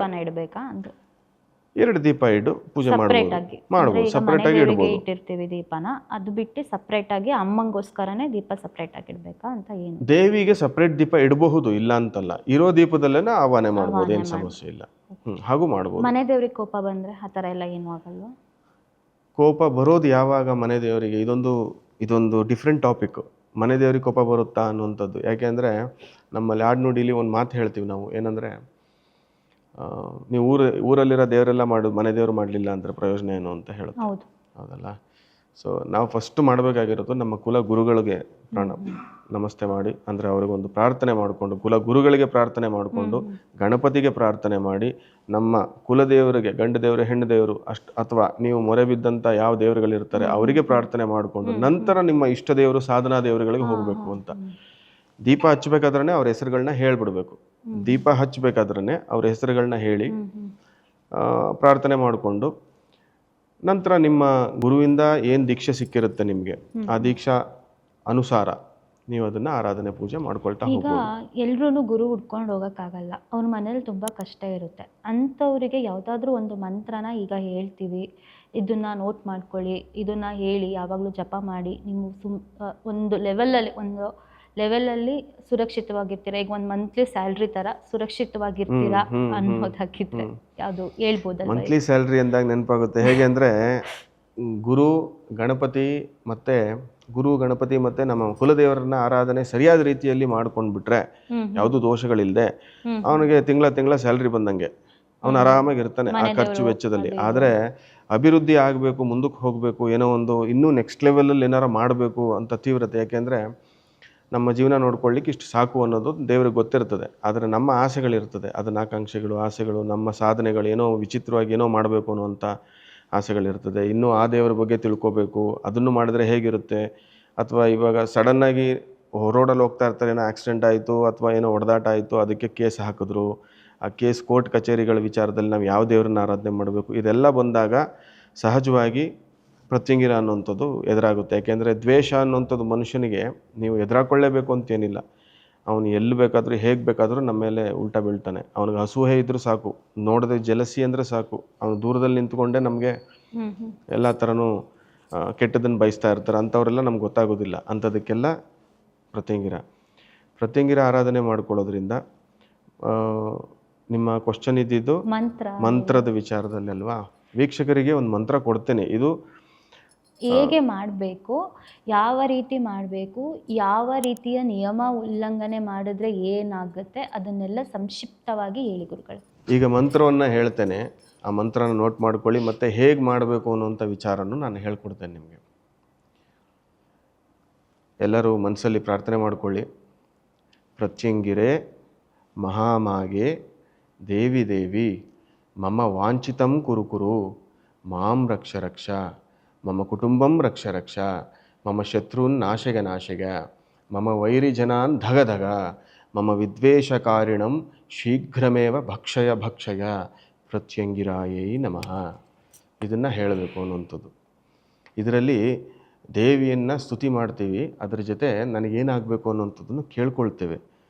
2 ದೀಪ ಇಟ್ಟು ಪೂಜೆ ಮಾಡ್ಬೋದು. ಸಪ್ರೇಟಾಗಿ ಇಟ್ಟಿರ್ತೀವಿ ದೀಪನ, ಅದು ಬಿಟ್ಟು ಸಪ್ರೇಟ್ ಆಗಿ ಅಮ್ಮಂಗೋಸ್ಕರನೇ ದೀಪ ಸಪ್ರೇಟ್ ಆಗಿ ಇಡಬೇಕಾ ಅಂತ ಏನು? ದೇವಿಗೆ ಸಪ್ರೇಟ್ ದೀಪ ಇಡಬಹುದು, ಇಲ್ಲ ಅಂತಲ್ಲ. ಇರೋ ದೀಪದಲ್ಲೇನೆ ಆಹ್ವಾನ ಮಾಡ್ಬೋದು, ಏನು ಸಮಸ್ಯೆ ಇಲ್ಲ. ಹಾಗೂ ಮಾಡ್ಬೋದು. ಮನೆ ದೇವ್ರಿಗೆ ಕೋಪ ಬಂದ್ರೆ ಆ ಥರ ಎಲ್ಲ ಏನೂ ಆಗಲ್ವಾ? ಕೋಪ ಬರೋದು ಯಾವಾಗ ಮನೆ ದೇವರಿಗೆ? ಇದೊಂದು ಡಿಫ್ರೆಂಟ್ ಟಾಪಿಕ್. ಮನೆ ದೇವ್ರಿಗೆ ಕೋಪ ಬರುತ್ತಾ ಅನ್ನುವಂಥದ್ದು. ಯಾಕೆಂದರೆ ನಮ್ಮಲ್ಲಿ ಆಡ್ನುಡಿಲಿ ಒಂದು ಮಾತು ಹೇಳ್ತೀವಿ ನಾವು, ಏನಂದರೆ, ನೀವು ಊರಲ್ಲಿರೋ ದೇವರೆಲ್ಲ ಮನೆ ದೇವರು ಮಾಡಲಿಲ್ಲ ಅಂದರೆ ಪ್ರಯೋಜನ ಏನು ಅಂತ ಹೇಳುತ್ತೆ. ಹೌದಲ್ಲ? ಸೊ ನಾವು ಫಸ್ಟ್ ಮಾಡಬೇಕಾಗಿರೋದು ನಮ್ಮ ಕುಲ ಗುರುಗಳಿಗೆ ನಮಸ್ತೆ ಮಾಡಿ, ಅಂದರೆ ಅವ್ರಿಗೊಂದು ಪ್ರಾರ್ಥನೆ ಮಾಡಿಕೊಂಡು, ಕುಲ ಗುರುಗಳಿಗೆ ಪ್ರಾರ್ಥನೆ ಮಾಡಿಕೊಂಡು, ಗಣಪತಿಗೆ ಪ್ರಾರ್ಥನೆ ಮಾಡಿ, ನಮ್ಮ ಕುಲದೇವರಿಗೆ, ಗಂಡು ದೇವರು ಹೆಣ್ಣು ದೇವರು ಅಥವಾ ನೀವು ಮೊರೆ ಬಿದ್ದಂಥ ಯಾವ ದೇವರುಗಳಿರ್ತಾರೆ ಅವರಿಗೆ ಪ್ರಾರ್ಥನೆ ಮಾಡಿಕೊಂಡು, ನಂತರ ನಿಮ್ಮ ಇಷ್ಟ ದೇವರು ಸಾಧನಾ ದೇವರುಗಳಿಗೆ ಹೋಗಬೇಕು ಅಂತ. ದೀಪ ಹಚ್ಚಬೇಕಾದ್ರೆ ಅವ್ರ ಹೆಸರುಗಳನ್ನ ಹೇಳ್ಬಿಡ್ಬೇಕು. ದೀಪ ಹಚ್ಚಬೇಕಾದ್ರೆ ಅವ್ರ ಹೆಸರುಗಳನ್ನ ಹೇಳಿ ಪ್ರಾರ್ಥನೆ ಮಾಡಿಕೊಂಡು, ನಂತರ ನಿಮ್ಮ ಗುರುವಿಂದ ಏನು ದೀಕ್ಷೆ ಸಿಕ್ಕಿರುತ್ತೆ ನಿಮಗೆ, ಆ ದೀಕ್ಷಾ ಅನುಸಾರ ನೀವು ಅದನ್ನು ಆರಾಧನೆ ಪೂಜೆ ಮಾಡ್ಕೊಳ್ತಾ ಹೋಗ್ಬೋದು. ಈಗ ಎಲ್ರೂ ಗುರು ಹುಡ್ಕೊಂಡು ಹೋಗೋಕ್ಕಾಗಲ್ಲ, ಅವ್ರ ಮನೇಲಿ ತುಂಬ ಕಷ್ಟ ಇರುತ್ತೆ. ಅಂಥವರಿಗೆ ಯಾವುದಾದ್ರೂ ಒಂದು ಮಂತ್ರನ ಈಗ ಹೇಳ್ತೀವಿ, ಇದನ್ನು ನೋಟ್ ಮಾಡ್ಕೊಳ್ಳಿ, ಇದನ್ನು ಹೇಳಿ ಯಾವಾಗಲೂ ಜಪ ಮಾಡಿ, ನಿಮ್ಮ ಒಂದು ಲೆವೆಲಲ್ಲಿ ಸುರಕ್ಷಿತವಾಗಿರ್ತೀರಾ. ಈಗ ಒಂದು ಮಂತ್ಲಿ ಸ್ಯಾಲ್ರಿ ಥರ ಸುರಕ್ಷಿತವಾಗಿರ್ತೀರಾ ಅನ್ನೋದಾಗಿದ್ರೆ ಯಾವುದು ಹೇಳ್ಬೋದಲ್ಲ? ಮಂತ್ಲಿ ಸ್ಯಾಲ್ರಿ ಅಂದಾಗ ನೆನಪಾಗುತ್ತೆ. ಹೇಗೆ ಅಂದರೆ, ಗುರು ಗಣಪತಿ ಮತ್ತು ನಮ್ಮ ಕುಲದೇವರನ್ನ ಆರಾಧನೆ ಸರಿಯಾದ ರೀತಿಯಲ್ಲಿ ಮಾಡ್ಕೊಂಡ್ಬಿಟ್ರೆ, ಯಾವುದು ದೋಷಗಳಿಲ್ಲದೆ, ಅವನಿಗೆ ತಿಂಗಳ ಸ್ಯಾಲ್ರಿ ಬಂದಂಗೆ ಅವನು ಆರಾಮಾಗಿರ್ತಾನೆ ಆ ಖರ್ಚು ವೆಚ್ಚದಲ್ಲಿ. ಆದರೆ ಅಭಿವೃದ್ಧಿ ಆಗಬೇಕು, ಮುಂದಕ್ಕೆ ಹೋಗಬೇಕು, ಏನೋ ಒಂದು ಇನ್ನೂ ನೆಕ್ಸ್ಟ್ ಲೆವೆಲಲ್ಲಿ ಏನಾರು ಮಾಡಬೇಕು ಅಂತ ತೀವ್ರತೆ. ಯಾಕೆಂದರೆ ನಮ್ಮ ಜೀವನ ನೋಡ್ಕೊಳ್ಳಿಕ್ಕೆ ಇಷ್ಟು ಸಾಕು ಅನ್ನೋದು ದೇವ್ರಿಗೆ ಗೊತ್ತಿರ್ತದೆ. ಆದರೆ ನಮ್ಮ ಆಸೆಗಳಿರ್ತದೆ, ಅದನ್ನ ಆಕಾಂಕ್ಷೆಗಳು, ಆಸೆಗಳು, ನಮ್ಮ ಸಾಧನೆಗಳು, ಏನೋ ವಿಚಿತ್ರವಾಗಿ ಏನೋ ಮಾಡಬೇಕು ಅನ್ನುವಂಥ ಆಸೆಗಳಿರ್ತದೆ. ಇನ್ನೂ ಆ ದೇವರ ಬಗ್ಗೆ ತಿಳ್ಕೊಬೇಕು, ಅದನ್ನು ಮಾಡಿದ್ರೆ ಹೇಗಿರುತ್ತೆ. ಅಥವಾ ಇವಾಗ ಸಡನ್ನಾಗಿ ರೋಡಲ್ಲಿ ಹೋಗ್ತಾ ಇರ್ತಾರೆ, ಏನೋ ಆಕ್ಸಿಡೆಂಟ್ ಆಯಿತು ಅಥವಾ ಏನೋ ಹೊಡೆದಾಟ ಆಯಿತು, ಅದಕ್ಕೆ ಕೇಸ್ ಹಾಕಿದ್ರು, ಆ ಕೇಸ್ ಕೋರ್ಟ್ ಕಚೇರಿಗಳ ವಿಚಾರದಲ್ಲಿ ನಾವು ಯಾವ ದೇವರನ್ನ ಆರಾಧನೆ ಮಾಡಬೇಕು, ಇದೆಲ್ಲ ಬಂದಾಗ ಸಹಜವಾಗಿ ಪ್ರತ್ಯಂಗಿರ ಅನ್ನುವಂಥದ್ದು ಎದುರಾಗುತ್ತೆ. ಯಾಕೆಂದರೆ ದ್ವೇಷ ಅನ್ನುವಂಥದ್ದು ಮನುಷ್ಯನಿಗೆ ನೀವು ಎದುರಾಕೊಳ್ಳೇಬೇಕು ಅಂತೇನಿಲ್ಲ. ಅವನು ಎಲ್ಲಿ ಬೇಕಾದರೂ ಹೇಗೆ ಬೇಕಾದರೂ ನಮ್ಮ ಮೇಲೆ ಉಲ್ಟಾ ಬೀಳ್ತಾನೆ. ಅವನಿಗೆ ಅಸೂಹೆ ಇದ್ದರೂ ಸಾಕು, ನೋಡದೆ ಜಲಸಿ ಅಂದರೆ ಸಾಕು, ಅವನು ದೂರದಲ್ಲಿ ನಿಂತ್ಕೊಂಡೇ ನಮಗೆ ಎಲ್ಲ ಥರನೂ ಕೆಟ್ಟದನ್ನು ಬಯಸ್ತಾ ಇರ್ತಾರೆ. ಅಂಥವರೆಲ್ಲ ನಮ್ಗೆ ಗೊತ್ತಾಗೋದಿಲ್ಲ. ಅಂಥದಕ್ಕೆಲ್ಲ ಪ್ರತ್ಯಂಗಿರ ಆರಾಧನೆ ಮಾಡ್ಕೊಳ್ಳೋದ್ರಿಂದ, ನಿಮ್ಮ ಕ್ವಶನ್ ಇದ್ದಿದ್ದು ಮಂತ್ರದ ವಿಚಾರದಲ್ಲಿ ಅಲ್ವಾ? ವೀಕ್ಷಕರಿಗೆ ಒಂದು ಮಂತ್ರ ಕೊಡ್ತೇನೆ. ಇದು ಹೇಗೆ ಮಾಡಬೇಕು, ಯಾವ ರೀತಿ ಮಾಡಬೇಕು, ಯಾವ ರೀತಿಯ ನಿಯಮ ಉಲ್ಲಂಘನೆ ಮಾಡಿದ್ರೆ ಏನಾಗುತ್ತೆ, ಅದನ್ನೆಲ್ಲ ಸಂಕ್ಷಿಪ್ತವಾಗಿ ಹೇಳಿ ಗುರುಗಳೇ. ಈಗ ಮಂತ್ರವನ್ನು ಹೇಳ್ತೇನೆ, ಆ ಮಂತ್ರನ ನೋಟ್ ಮಾಡ್ಕೊಳ್ಳಿ, ಮತ್ತು ಹೇಗೆ ಮಾಡಬೇಕು ಅನ್ನುವಂಥ ವಿಚಾರನೂ ನಾನು ಹೇಳ್ಕೊಡ್ತೇನೆ ನಿಮಗೆ. ಎಲ್ಲರೂ ಮನಸ್ಸಲ್ಲಿ ಪ್ರಾರ್ಥನೆ ಮಾಡಿಕೊಳ್ಳಿ. ಪ್ರತ್ಯಂಗಿರೆ ಮಹಾಮಾಗೆ ದೇವಿ ದೇವಿ ಮಮ ವಾಂಛಿತಂ ಕುರು ಕುರು ಮಾಂ ರಕ್ಷ ರಕ್ಷ ಮಮ ಕುಟುಂಬಂ ರಕ್ಷ ರಕ್ಷ ಮಮ ಶತ್ರುನ್ ನಾಶಗ ನಾಶಗ ಮಮ ವೈರಿಜನಾನ್ ಧಗ ಧಗ ಮಮ ವಿದ್ವೇಷಕಾರಿಣಂ ಶೀಘ್ರಮೇವ ಭಕ್ಷಯ ಭಕ್ಷಯ ಪ್ರತ್ಯಂಗಿರಾಯೈ ನಮಃ. ಇದನ್ನು ಹೇಳಬೇಕು ಅನ್ನುವಂಥದ್ದು. ಇದರಲ್ಲಿ ದೇವಿಯನ್ನು ಸ್ತುತಿ ಮಾಡ್ತೀವಿ, ಅದರ ಜೊತೆ ನನಗೇನಾಗಬೇಕು ಅನ್ನುವಂಥದ್ದನ್ನು ಕೇಳ್ಕೊಳ್ತೇವೆ.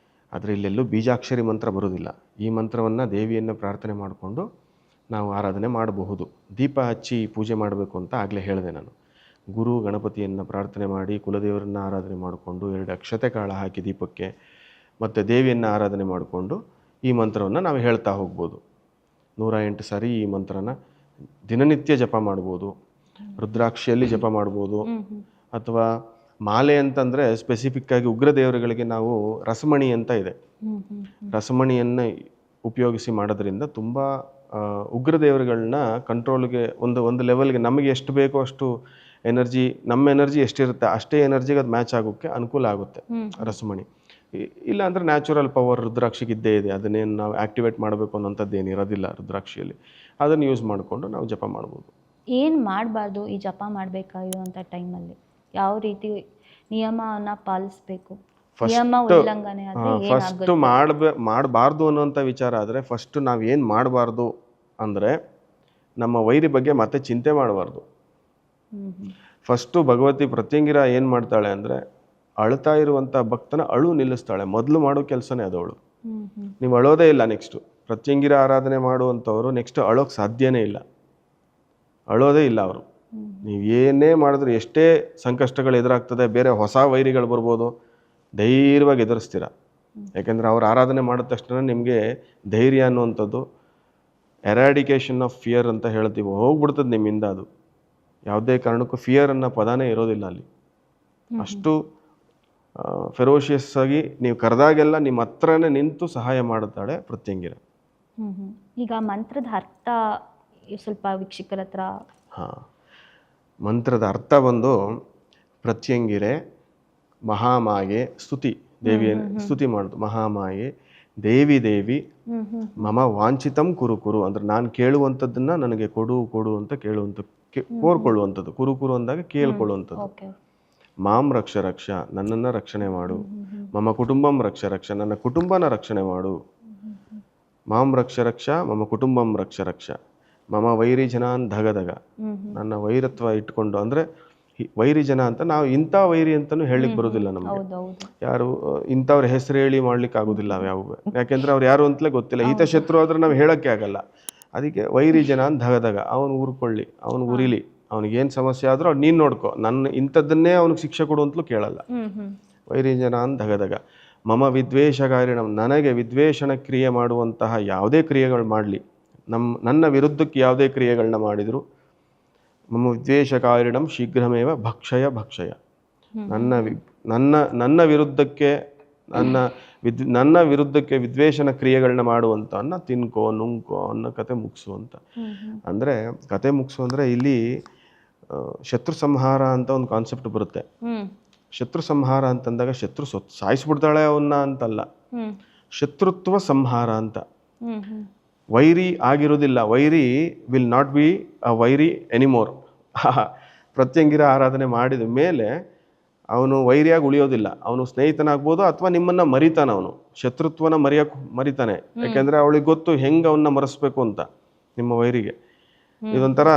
ಆದರೆ ಇಲ್ಲೆಲ್ಲೂ ಬೀಜಾಕ್ಷರಿ ಮಂತ್ರ ಬರೋದಿಲ್ಲ. ಈ ಮಂತ್ರವನ್ನು ದೇವಿಯನ್ನು ಪ್ರಾರ್ಥನೆ ಮಾಡಿಕೊಂಡು ನಾವು ಆರಾಧನೆ ಮಾಡಬಹುದು. ದೀಪ ಹಚ್ಚಿ ಪೂಜೆ ಮಾಡಬೇಕು ಅಂತ ಆಗಲೇ ಹೇಳಿದೆ ನಾನು. ಗುರು ಗಣಪತಿಯನ್ನು ಪ್ರಾರ್ಥನೆ ಮಾಡಿ, ಕುಲದೇವರನ್ನು ಆರಾಧನೆ ಮಾಡಿಕೊಂಡು 2 ಅಕ್ಷತೆ ಕಾಳು ಹಾಕಿ ದೀಪಕ್ಕೆ, ಮತ್ತು ದೇವಿಯನ್ನು ಆರಾಧನೆ ಮಾಡಿಕೊಂಡು ಈ ಮಂತ್ರವನ್ನು ನಾವು ಹೇಳ್ತಾ ಹೋಗ್ಬೋದು. 108 ಸಾರಿ ಈ ಮಂತ್ರನ ದಿನನಿತ್ಯ ಜಪ ಮಾಡ್ಬೋದು. ರುದ್ರಾಕ್ಷಿಯಲ್ಲಿ ಜಪ ಮಾಡ್ಬೋದು. ಅಥವಾ ಮಾಲೆ ಅಂತಂದರೆ ಸ್ಪೆಸಿಫಿಕ್ಕಾಗಿ ಉಗ್ರ ದೇವರುಗಳಿಗೆ ನಾವು ರಸಮಣಿ ಅಂತ ಇದೆ. ರಸಮಣಿಯನ್ನು ಉಪಯೋಗಿಸಿ ಮಾಡೋದ್ರಿಂದ ತುಂಬ ಉಗ್ರ ದೇವರುಗಳನ್ನ ಕಂಟ್ರೋಲ್ಗೆ ಒಂದು ಲೆವೆಲ್ಗೆ ನಮಗೆ ಎಷ್ಟು ಬೇಕೋ ಅಷ್ಟು ಎನರ್ಜಿ, ನಮ್ಮ ಎನರ್ಜಿ ಎಷ್ಟಿರುತ್ತೆ ಅಷ್ಟೇ ಎನರ್ಜಿಗೆ ಅದು ಮ್ಯಾಚ್ ಆಗೋಕ್ಕೆ ಅನುಕೂಲ ಆಗುತ್ತೆ ರಸಮಣಿ. ಇಲ್ಲ ಅಂದರೆ ನ್ಯಾಚುರಲ್ ಪವರ್ ರುದ್ರಾಕ್ಷಿಗೆ ಇದ್ದೇ ಇದೆ, ಅದನ್ನೇನು ನಾವು ಆ್ಯಕ್ಟಿವೇಟ್ ಮಾಡಬೇಕು ಅನ್ನೋಂಥದ್ದು ಏನು ಇರೋದಿಲ್ಲ ರುದ್ರಾಕ್ಷಿಯಲ್ಲಿ. ಅದನ್ನು ಯೂಸ್ ಮಾಡಿಕೊಂಡು ನಾವು ಜಪ ಮಾಡ್ಬೋದು. ಏನು ಮಾಡಬಾರ್ದು ಈ ಜಪ ಮಾಡಬೇಕಾಗಿರುವಂಥ ಟೈಮಲ್ಲಿ? ಯಾವ ರೀತಿ ನಿಯಮವನ್ನು ಪಾಲಿಸಬೇಕು? ನಿಯಮ ಉಲ್ಲಂಘನೆ ಆದರೆ ಫಸ್ಟ್ ಮಾಡಬಾರ್ದು ಅನ್ನೋಂಥ ವಿಚಾರ ಆದರೆ ಫಸ್ಟ್ ನಾವು ಏನು ಮಾಡಬಾರ್ದು ಅಂದರೆ ನಮ್ಮ ವೈರಿ ಬಗ್ಗೆ ಮತ್ತೆ ಚಿಂತೆ ಮಾಡಬಾರ್ದು. ಫಸ್ಟು ಭಗವತಿ ಪ್ರತ್ಯಂಗಿರ ಏನು ಮಾಡ್ತಾಳೆ ಅಂದರೆ ಅಳ್ತಾ ಇರುವಂಥ ಭಕ್ತನ ಅಳು ನಿಲ್ಲಿಸ್ತಾಳೆ. ಮೊದಲು ಮಾಡೋ ಕೆಲಸನೇ ಅದು ಅವಳು. ನೀವು ಅಳೋದೇ ಇಲ್ಲ. ನೆಕ್ಸ್ಟು ಪ್ರತ್ಯಂಗಿರ ಆರಾಧನೆ ಮಾಡುವಂಥವ್ರು ನೆಕ್ಸ್ಟ್ ಅಳೋಕ್ಕೆ ಸಾಧ್ಯನೇ ಇಲ್ಲ, ಅಳೋದೇ ಇಲ್ಲ ಅವರು. ನೀವು ಏನೇ ಮಾಡಿದ್ರು, ಎಷ್ಟೇ ಸಂಕಷ್ಟಗಳು ಎದುರಾಗ್ತದೆ, ಬೇರೆ ಹೊಸ ವೈರಿಗಳು ಬರ್ಬೋದು, ಧೈರ್ಯವಾಗಿ ಎದುರಿಸ್ತೀರ. ಯಾಕೆಂದರೆ ಅವ್ರು ಆರಾಧನೆ ಮಾಡಿದ ತಕ್ಷಣ ನಿಮಗೆ ಧೈರ್ಯ ಅನ್ನುವಂಥದ್ದು, ಎರಾಡಿಕೇಶನ್ ಆಫ್ ಫಿಯರ್ ಅಂತ ಹೇಳ್ತೀವಿ, ಹೋಗ್ಬಿಡ್ತದೆ ನಿಮ್ಮಿಂದ. ಅದು ಯಾವುದೇ ಕಾರಣಕ್ಕೂ ಫಿಯರ್ ಅನ್ನೋ ಪದಾನೇ ಇರೋದಿಲ್ಲ ಅಲ್ಲಿ. ಅಷ್ಟು ಫೆರೋಷಿಯಸ್ ಆಗಿ ನೀವು ಕರೆದಾಗೆಲ್ಲ ನಿಮ್ಮ ಹತ್ರನೇ ನಿಂತು ಸಹಾಯ ಮಾಡುತ್ತಾಳೆ ಪ್ರತ್ಯಂಗಿರ. ಈಗ ಮಂತ್ರದ ಅರ್ಥ ಸ್ವಲ್ಪ ವೀಕ್ಷಕರ ಹತ್ರ. ಮಂತ್ರದ ಅರ್ಥ ಬಂದು ಪ್ರತ್ಯಂಗಿರೆ ಮಹಾಮಾಯೆ ಸ್ತುತಿ, ದೇವಿಯ ಸ್ತುತಿ ಮಾಡೋದು. ಮಹಾಮಾಯೆ ದೇವಿ ದೇವಿ ಮಮ ವಾಂಛಿತಂ ಕುರು ಕುರು ಅಂದರೆ ನಾನು ಕೇಳುವಂಥದ್ದನ್ನು ನನಗೆ ಕೊಡು ಕೊಡು ಅಂತ ಕೋರ್ಕೊಳ್ಳುವಂಥದ್ದು. ಕುರು ಕುರು ಅಂದಾಗ ಕೇಳ್ಕೊಳ್ಳುವಂಥದ್ದು. ಮಾಂ ರಕ್ಷ ರಕ್ಷ ನನ್ನನ್ನು ರಕ್ಷಣೆ ಮಾಡು. ಮಮ ಕುಟುಂಬಂ ರಕ್ಷ ರಕ್ಷ ನನ್ನ ಕುಟುಂಬನ ರಕ್ಷಣೆ ಮಾಡು. ಮಾಂ ರಕ್ಷ ರಕ್ಷ ಮಮ ಕುಟುಂಬಂ ರಕ್ಷ ರಕ್ಷ ಮಮ ವೈರಿ ಜನಾನ್ ಧಗ ಧಗ ನನ್ನ ವೈರತ್ವ ಇಟ್ಕೊಂಡು. ಅಂದರೆ ವೈರಿ ಜನ ಅಂತ ನಾವು ಇಂಥ ವೈರಿ ಅಂತಲೂ ಹೇಳಲಿಕ್ಕೆ ಬರೋದಿಲ್ಲ ನಮಗೆ. ಯಾರು ಇಂಥವ್ರ ಹೆಸರು ಹೇಳಿ ಮಾಡ್ಲಿಕ್ಕೆ ಆಗೋದಿಲ್ಲ ಯಾವಾಗ, ಯಾಕೆಂದ್ರೆ ಅವ್ರು ಯಾರು ಅಂತಲೇ ಗೊತ್ತಿಲ್ಲ. ಹಿತಶತ್ರು ಆದ್ರೆ ನಾವು ಹೇಳೋಕ್ಕೆ ಆಗಲ್ಲ. ಅದಕ್ಕೆ ವೈರಿ ಜನ ಅಂತ ಧಗ ಧಗ ಅವನು ಊರ್ಕೊಳ್ಳಿ, ಅವನು ಉರಿಲಿ, ಅವನಿಗೇನು ಸಮಸ್ಯೆ ಆದರೂ ಅವ್ನು ನೀನು ನೋಡ್ಕೊ, ನನ್ನ ಇಂಥದ್ದನ್ನೇ ಅವನಿಗೆ ಶಿಕ್ಷೆ ಕೊಡು ಅಂತಲೂ ಕೇಳಲ್ಲ. ವೈರಿ ಜನ ಅಂತ ಧಗ ಧಗ ಮಮ ವಿದ್ವೇಷಕಾರಿಣಂ ನನಗೆ ವಿದ್ವೇಷಣ ಕ್ರಿಯೆ ಮಾಡುವಂತಹ ಯಾವುದೇ ಕ್ರಿಯೆಗಳು ಮಾಡಲಿ, ನನ್ನ ವಿರುದ್ಧಕ್ಕೆ ಯಾವುದೇ ಕ್ರಿಯೆಗಳನ್ನ ಮಾಡಿದರು, ಮಮ ವಿದ್ವೇಷಕಾರಿಣಂ ಶೀಘ್ರಮೇವ ಭಕ್ಷಯ ಭಕ್ಷಯ ನನ್ನ ವಿರುದ್ಧಕ್ಕೆ ನನ್ನ ವಿರುದ್ಧಕ್ಕೆ ವಿದ್ವೇಷಣ ಕ್ರಿಯೆಗಳನ್ನ ಮಾಡುವಂಥವನ್ನ ತಿನ್ಕೋ ನುಂಗ್ಕೋ ಅನ್ನೋ ಕತೆ ಮುಗಿಸು ಅಂತ. ಅಂದರೆ ಕತೆ ಮುಗಿಸು ಅಂದರೆ ಇಲ್ಲಿ ಶತ್ರು ಸಂಹಾರ ಅಂತ ಒಂದು ಕಾನ್ಸೆಪ್ಟ್ ಬರುತ್ತೆ. ಶತ್ರು ಸಂಹಾರ ಅಂತಂದಾಗ ಶತ್ರು ಸಾಯಿಸ್ಬಿಡ್ತಾಳೆ ಅವನ್ನ ಅಂತಲ್ಲ, ಶತ್ರುತ್ವ ಸಂಹಾರ ಅಂತ. ವೈರಿ ಆಗಿರೋದಿಲ್ಲ, ವೈರಿ ವಿಲ್ ನಾಟ್ ಬಿ ಅ ವೈರಿ ಎನಿಮೋರ್. ಪ್ರತ್ಯಂಗಿರ ಆರಾಧನೆ ಮಾಡಿದ ಮೇಲೆ ಅವನು ವೈರಿಯಾಗಿ ಉಳಿಯೋದಿಲ್ಲ, ಅವನು ಸ್ನೇಹಿತನಾಗ್ಬೋದು ಅಥವಾ ನಿಮ್ಮನ್ನ ಮರಿತಾನೆ. ಅವನು ಶತ್ರುತ್ವನ ಮರಿತಾನೆ, ಯಾಕೆಂದ್ರೆ ಅವಳಿಗೆ ಗೊತ್ತು ಹೆಂಗೆ ಅವನ್ನ ಮರೆಸ್ಬೇಕು ಅಂತ ನಿಮ್ಮ ವೈರಿಗೆ. ಇದೊಂಥರ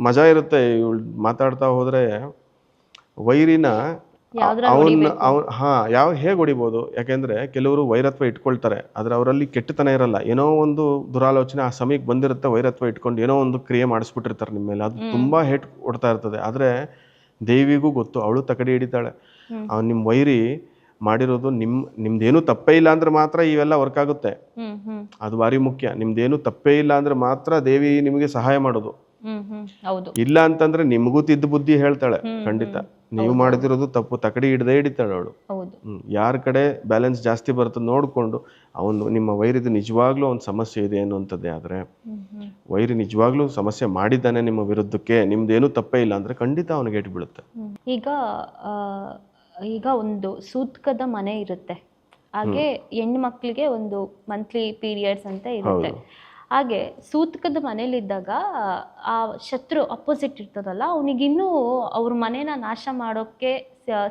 ಮಜಾ ಇರುತ್ತೆ ಇವಳು ಮಾತಾಡ್ತಾ ಹೋದ್ರೆ. ವೈರಿನ ಹೇಗೆ ಹೊಡಿಬೋದು, ಯಾಕೆಂದ್ರೆ ಕೆಲವರು ವೈರತ್ವ ಇಟ್ಕೊಳ್ತಾರೆ, ಆದ್ರೆ ಅವರಲ್ಲಿ ಕೆಟ್ಟತನ ಇರಲ್ಲ, ಏನೋ ಒಂದು ದುರಾಲೋಚನೆ ಆ ಸಮಯಕ್ಕೆ ಬಂದಿರುತ್ತೆ, ವೈರತ್ವ ಇಟ್ಕೊಂಡು ಏನೋ ಒಂದು ಕ್ರಿಯೆ ಮಾಡಿಸ್ಬಿಟ್ಟಿರ್ತಾರೆ ನಿಮ್ಮ ಮೇಲೆ, ಅದು ತುಂಬಾ ಹೇಟ್ ಕೊಡ್ತಾ ಇರ್ತದೆ. ಆದ್ರೆ ದೇವಿಗೂ ಗೊತ್ತು, ಅವಳು ತಕಡಿ ಹಿಡಿತಾಳೆ. ಅವ್ನು ನಿಮ್ಮ ವೈರಿ ಮಾಡಿರೋದು ನಿಮ್ದೇನು ತಪ್ಪೇ ಇಲ್ಲ ಅಂದ್ರೆ ಮಾತ್ರ ಇವೆಲ್ಲ ವರ್ಕ್ ಆಗುತ್ತೆ. ಅದು ಭಾರಿ ಮುಖ್ಯ. ನಿಮ್ದೇನು ತಪ್ಪೇ ಇಲ್ಲ ಅಂದ್ರೆ ಮಾತ್ರ ದೇವಿ ನಿಮಗೆ ಸಹಾಯ ಮಾಡೋದು. ಹೌದು. ಇಲ್ಲ ಅಂತಂದ್ರೆ ನಿಮಗೂ ತಿದ್ದು ಬುದ್ಧಿ ಹೇಳ್ತಾಳೆ ಖಂಡಿತ. ನೀವು ಮಾಡಿದಿರೋದು ತಪ್ಪು, ತಕಡಿ ಹಿಡ್ದೇ ಹಿಡಿತಾಳೆ ಅವಳು. ಹೌದು. ಯಾರ ಕಡೆ ಬ್ಯಾಲೆನ್ಸ್ ಜಾಸ್ತಿ ಬರ್ತದೆ ನೋಡಿಕೊಂಡು, ಅವನು ನಿಮ್ಮ ವೈರಿದು ನಿಜವಾಗ್ಲೂ ಒಂದು ಸಮಸ್ಯೆ ಇದೆ ಅನ್ನುವಂಥದ್ದೇ ಆದರೆ, ವೈರಿ ನಿಜವಾಗ್ಲೂ ಸಮಸ್ಯೆ ಮಾಡಿದ್ದಾನೆ ನಿಮ್ಮ ವಿರುದ್ಧಕ್ಕೆ, ನಿಮ್ದೇನೂ ತಪ್ಪೇ ಇಲ್ಲ ಅಂದರೆ ಖಂಡಿತ ಅವನಿಗೆ ಏಟು ಬೀಳುತ್ತೆ. ಈಗ ಒಂದು ಸೂತ್ಕದ ಮನೆ ಇರುತ್ತೆ, ಹಾಗೆ ಹೆಣ್ಣು ಮಕ್ಕಳಿಗೆ ಒಂದು ಮಂತ್ಲಿ ಪೀರಿಯಡ್ಸ್ ಅಂತ ಇರುತ್ತೆ. ಹಾಗೆ ಸೂತಕದ ಮನೇಲಿದ್ದಾಗ ಆ ಶತ್ರು ಅಪೋಸಿಟ್ ಇರ್ತದಲ್ಲ, ಅವನಿಗಿನ್ನೂ ಅವ್ರ ಮನೇನ ನಾಶ ಮಾಡೋಕ್ಕೆ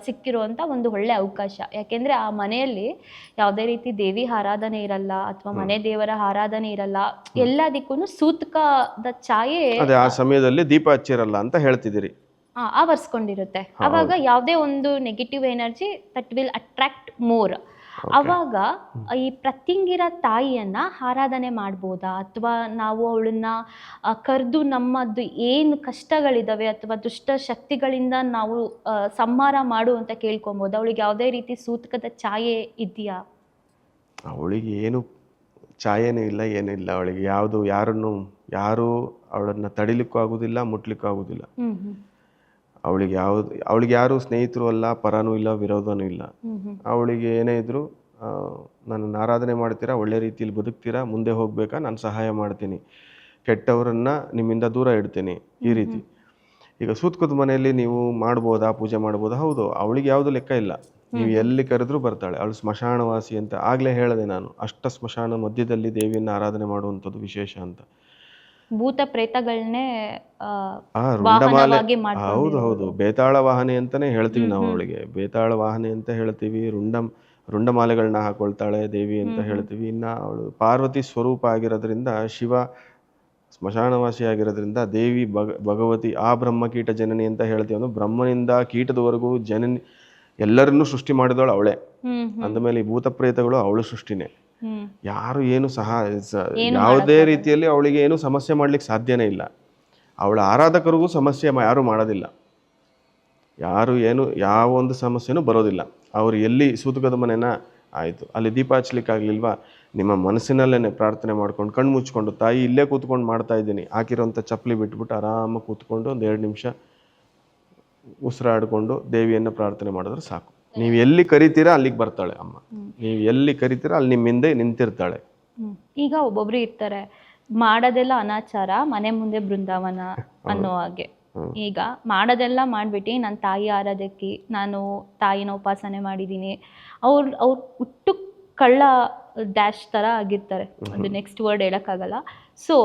ಸಿಕ್ಕಿರುವಂಥ ಒಂದು ಒಳ್ಳೆ ಅವಕಾಶ. ಯಾಕೆಂದರೆ ಆ ಮನೆಯಲ್ಲಿ ಯಾವುದೇ ರೀತಿ ದೇವಿ ಆರಾಧನೆ ಇರಲ್ಲ ಅಥವಾ ಮನೆ ದೇವರ ಆರಾಧನೆ ಇರಲ್ಲ, ಎಲ್ಲದಕ್ಕೂ ಸೂತಕದ ಛಾಯೆ ಆ ಸಮಯದಲ್ಲಿ ದೀಪ ಹಚ್ಚಿರಲ್ಲ ಅಂತ ಹೇಳ್ತಿದ್ದೀರಿ. ಆವರಿಸ್ಕೊಂಡಿರುತ್ತೆ. ಅವಾಗ ಯಾವುದೇ ಒಂದು negative energy that will attract more. ಅವಾಗ ಈ ಪ್ರತ್ಯಂಗಿರ ತಾಯಿಯನ್ನ ಆರಾಧನೆ ಮಾಡ್ಬೋದಾ, ಅಥವಾ ನಾವು ಅವಳನ್ನ ಕರೆದು ನಮ್ಮದು ಏನು ಕಷ್ಟಗಳಿದಾವೆ ಅಥವಾ ದುಷ್ಟ ಶಕ್ತಿಗಳಿಂದ ನಾವು ಸಂಹಾರ ಮಾಡು ಅಂತ ಕೇಳ್ಕೊಬೋದು? ಅವಳಿಗೆ ಯಾವುದೇ ರೀತಿ ಸೂತಕದ ಛಾಯೆ ಇದೆಯಾ? ಅವಳಿಗೆ ಏನು ಛಾಯೆನೂ ಇಲ್ಲ, ಏನೂ ಇಲ್ಲ. ಅವಳಿಗೆ ಯಾರು ಅವಳನ್ನು ತಡಿಲಿಕ್ಕೂ ಆಗೋದಿಲ್ಲ, ಮುಟ್ಲಿಕ್ಕೂ ಆಗೋದಿಲ್ಲ. ಅವಳಿಗೆ ಯಾರು ಸ್ನೇಹಿತರು ಅಲ್ಲ, ಪರನೂ ಇಲ್ಲ, ವಿರೋಧನೂ ಇಲ್ಲ. ಅವಳಿಗೆ ಏನೇ ಇದ್ರು ನನ್ನನ್ನು ಆರಾಧನೆ ಮಾಡ್ತೀರಾ, ಒಳ್ಳೆ ರೀತಿಯಲ್ಲಿ ಬದುಕ್ತೀರಾ, ಮುಂದೆ ಹೋಗ್ಬೇಕಾ, ನಾನು ಸಹಾಯ ಮಾಡ್ತೀನಿ, ಕೆಟ್ಟವರನ್ನ ನಿಮ್ಮಿಂದ ದೂರ ಇಡ್ತೀನಿ, ಈ ರೀತಿ. ಈಗ ಸೂತ್ಕದ ಮನೆಯಲ್ಲಿ ನೀವು ಮಾಡ್ಬೋದಾ, ಪೂಜೆ ಮಾಡ್ಬೋದಾ? ಹೌದು, ಅವಳಿಗೆ ಯಾವುದು ಲೆಕ್ಕ ಇಲ್ಲ. ನೀವು ಎಲ್ಲಿ ಕರೆದ್ರೂ ಬರ್ತಾಳೆ. ಅವಳು ಸ್ಮಶಾನವಾಸಿ ಅಂತ ಆಗಲೇ ಹೇಳಿದೆ ನಾನು. ಅಷ್ಟ ಸ್ಮಶಾನ ಮಧ್ಯದಲ್ಲಿ ದೇವಿಯನ್ನು ಆರಾಧನೆ ಮಾಡುವಂಥದ್ದು ವಿಶೇಷ ಅಂತ. ಭೂತ ಪ್ರೇತಗಳನ್ನೇ ಹೌದು, ಬೇತಾಳ ವಾಹನೆ ಅಂತಾನೆ ಹೇಳ್ತೀವಿ ನಾವು ಅವಳಿಗೆ. ಬೇತಾಳ ವಾಹನೆ ಅಂತ ಹೇಳ್ತೀವಿ. ರುಂಡಮಾಲೆಗಳನ್ನ ಹಾಕೊಳ್ತಾಳೆ ದೇವಿ ಅಂತ ಹೇಳ್ತೀವಿ. ಇನ್ನ ಅವಳು ಪಾರ್ವತಿ ಸ್ವರೂಪ ಆಗಿರೋದ್ರಿಂದ, ಶಿವ ಸ್ಮಶಾನವಾಸಿ ಆಗಿರೋದ್ರಿಂದ ದೇವಿ ಭಗವತಿ ಆ ಬ್ರಹ್ಮಕೀಟ ಜನನಿ ಅಂತ ಹೇಳ್ತೀವಿ. ಅಂದ್ರೆ ಬ್ರಹ್ಮನಿಂದ ಕೀಟದವರೆಗೂ ಜನನಿ ಎಲ್ಲರನ್ನೂ ಸೃಷ್ಟಿ ಮಾಡಿದವಳು ಅವಳೇ. ಅಂದಮೇಲೆ ಈ ಭೂತ ಪ್ರೇತಗಳು ಅವಳು ಸೃಷ್ಟಿನೇ. ಯಾರು ಏನು ಯಾವುದೇ ರೀತಿಯಲ್ಲಿ ಅವಳಿಗೆ ಏನು ಸಮಸ್ಯೆ ಮಾಡ್ಲಿಕ್ಕೆ ಸಾಧ್ಯನೇ ಇಲ್ಲ. ಅವಳ ಆರಾಧಕರಿಗೂ ಸಮಸ್ಯೆ ಯಾರು ಮಾಡೋದಿಲ್ಲ. ಯಾವ ಒಂದು ಸಮಸ್ಯೆನೂ ಬರೋದಿಲ್ಲ. ಅವ್ರು ಎಲ್ಲಿ ಸೂತಕದ ಮನೆನ ಆಯಿತು, ಅಲ್ಲಿ ದೀಪ ಹಚ್ಲಿಕ್ಕಾಗ್ಲಿಲ್ವಾ, ನಿಮ್ಮ ಮನಸ್ಸಿನಲ್ಲೇ ಪ್ರಾರ್ಥನೆ ಮಾಡ್ಕೊಂಡು ಕಣ್ಣು ಮುಚ್ಕೊಂಡು, ತಾಯಿ ಇಲ್ಲೇ ಕೂತ್ಕೊಂಡು ಮಾಡ್ತಾ ಇದ್ದೀನಿ, ಹಾಕಿರೋಂಥ ಚಪ್ಪಲಿ ಬಿಟ್ಬಿಟ್ಟು ಆರಾಮಾಗಿ ಕೂತ್ಕೊಂಡು ಒಂದು 2 ನಿಮಿಷ ಉಸಿರಾಡಿಕೊಂಡು ದೇವಿಯನ್ನು ಪ್ರಾರ್ಥನೆ ಮಾಡಿದ್ರೆ ಸಾಕು. ನೀವು ಎಲ್ಲಿ ಕರಿತೀರಾ ಅಲ್ಲಿಗೆ ಬರ್ತಾಳೆ ಅಮ್ಮ. ನೀವು ಎಲ್ಲಿ ಕರಿತೀರಾ ಅಲ್ಲಿ ನಿಮ್ಮ ಹಿಂದೆ ನಿಂತಿರ್ತಾಳೆ. ಈಗ ಒಬ್ಬೊಬ್ರು ಇರ್ತಾರೆ, ಮಾಡೋದೆಲ್ಲ ಅನಾಚಾರ, ಮನೆ ಮುಂದೆ ಬೃಂದಾವನ ಅನ್ನೋ ಹಾಗೆ. ಈಗ ಮಾಡೋದೆಲ್ಲ ಮಾಡ್ಬಿಟ್ಟು ನನ್ನ ತಾಯಿ ಆರಾಧಕಿ, ನಾನು ತಾಯಿನ ಉಪಾಸನೆ ಮಾಡಿದ್ದೀನಿ, ಅವ್ರು ಹುಟ್ಟು ಕಳ್ಳ ಡ್ಯಾಶ್ ಥರ ಆಗಿರ್ತಾರೆ, ಅದು ನೆಕ್ಸ್ಟ್ ವರ್ಡ್ ಹೇಳೋಕ್ಕಾಗಲ್ಲ. ಸೊ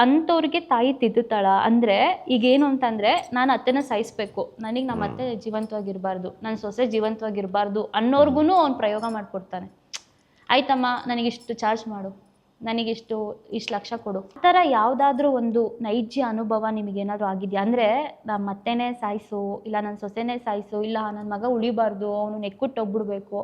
ಅಂಥವ್ರಿಗೆ ತಾಯಿ ತಿದ್ದುತ್ತಾಳ ಅಂದರೆ, ಈಗೇನು ಅಂತಂದರೆ, ನಾನು ಅತ್ತೆನ ಸಾಯಿಸ್ಬೇಕು, ನನಗೆ ನಮ್ಮ ಅತ್ತೆ ಜೀವಂತವಾಗಿರಬಾರ್ದು, ನನ್ನ ಸೊಸೆ ಜೀವಂತವಾಗಿರಬಾರ್ದು ಅನ್ನೋರ್ಗು ಅವ್ನು ಪ್ರಯೋಗ ಮಾಡಿಕೊಡ್ತಾನೆ. ಆಯ್ತಮ್ಮ, ನನಗಿಷ್ಟು ಚಾರ್ಜ್ ಮಾಡು, ನನಗಿಷ್ಟು ಲಕ್ಷ ಕೊಡು. ಆ ಥರ ಯಾವುದಾದ್ರೂ ಒಂದು ನೈಜ ಅನುಭವ ನಿಮಗೇನಾದರೂ ಆಗಿದೆಯಾ? ಅಂದರೆ ನಮ್ಮ ಅತ್ತೆನೇ ಸಾಯಿಸು, ಇಲ್ಲ ನನ್ನ ಸೊಸೆನೇ ಸಾಯಿಸು, ಇಲ್ಲ ನನ್ನ ಮಗ ಉಳಿಬಾರ್ದು, ಅವನು ನೆಕ್ಕುಟ್ಟೋಗ್ಬಿಡ್ಬೇಕು.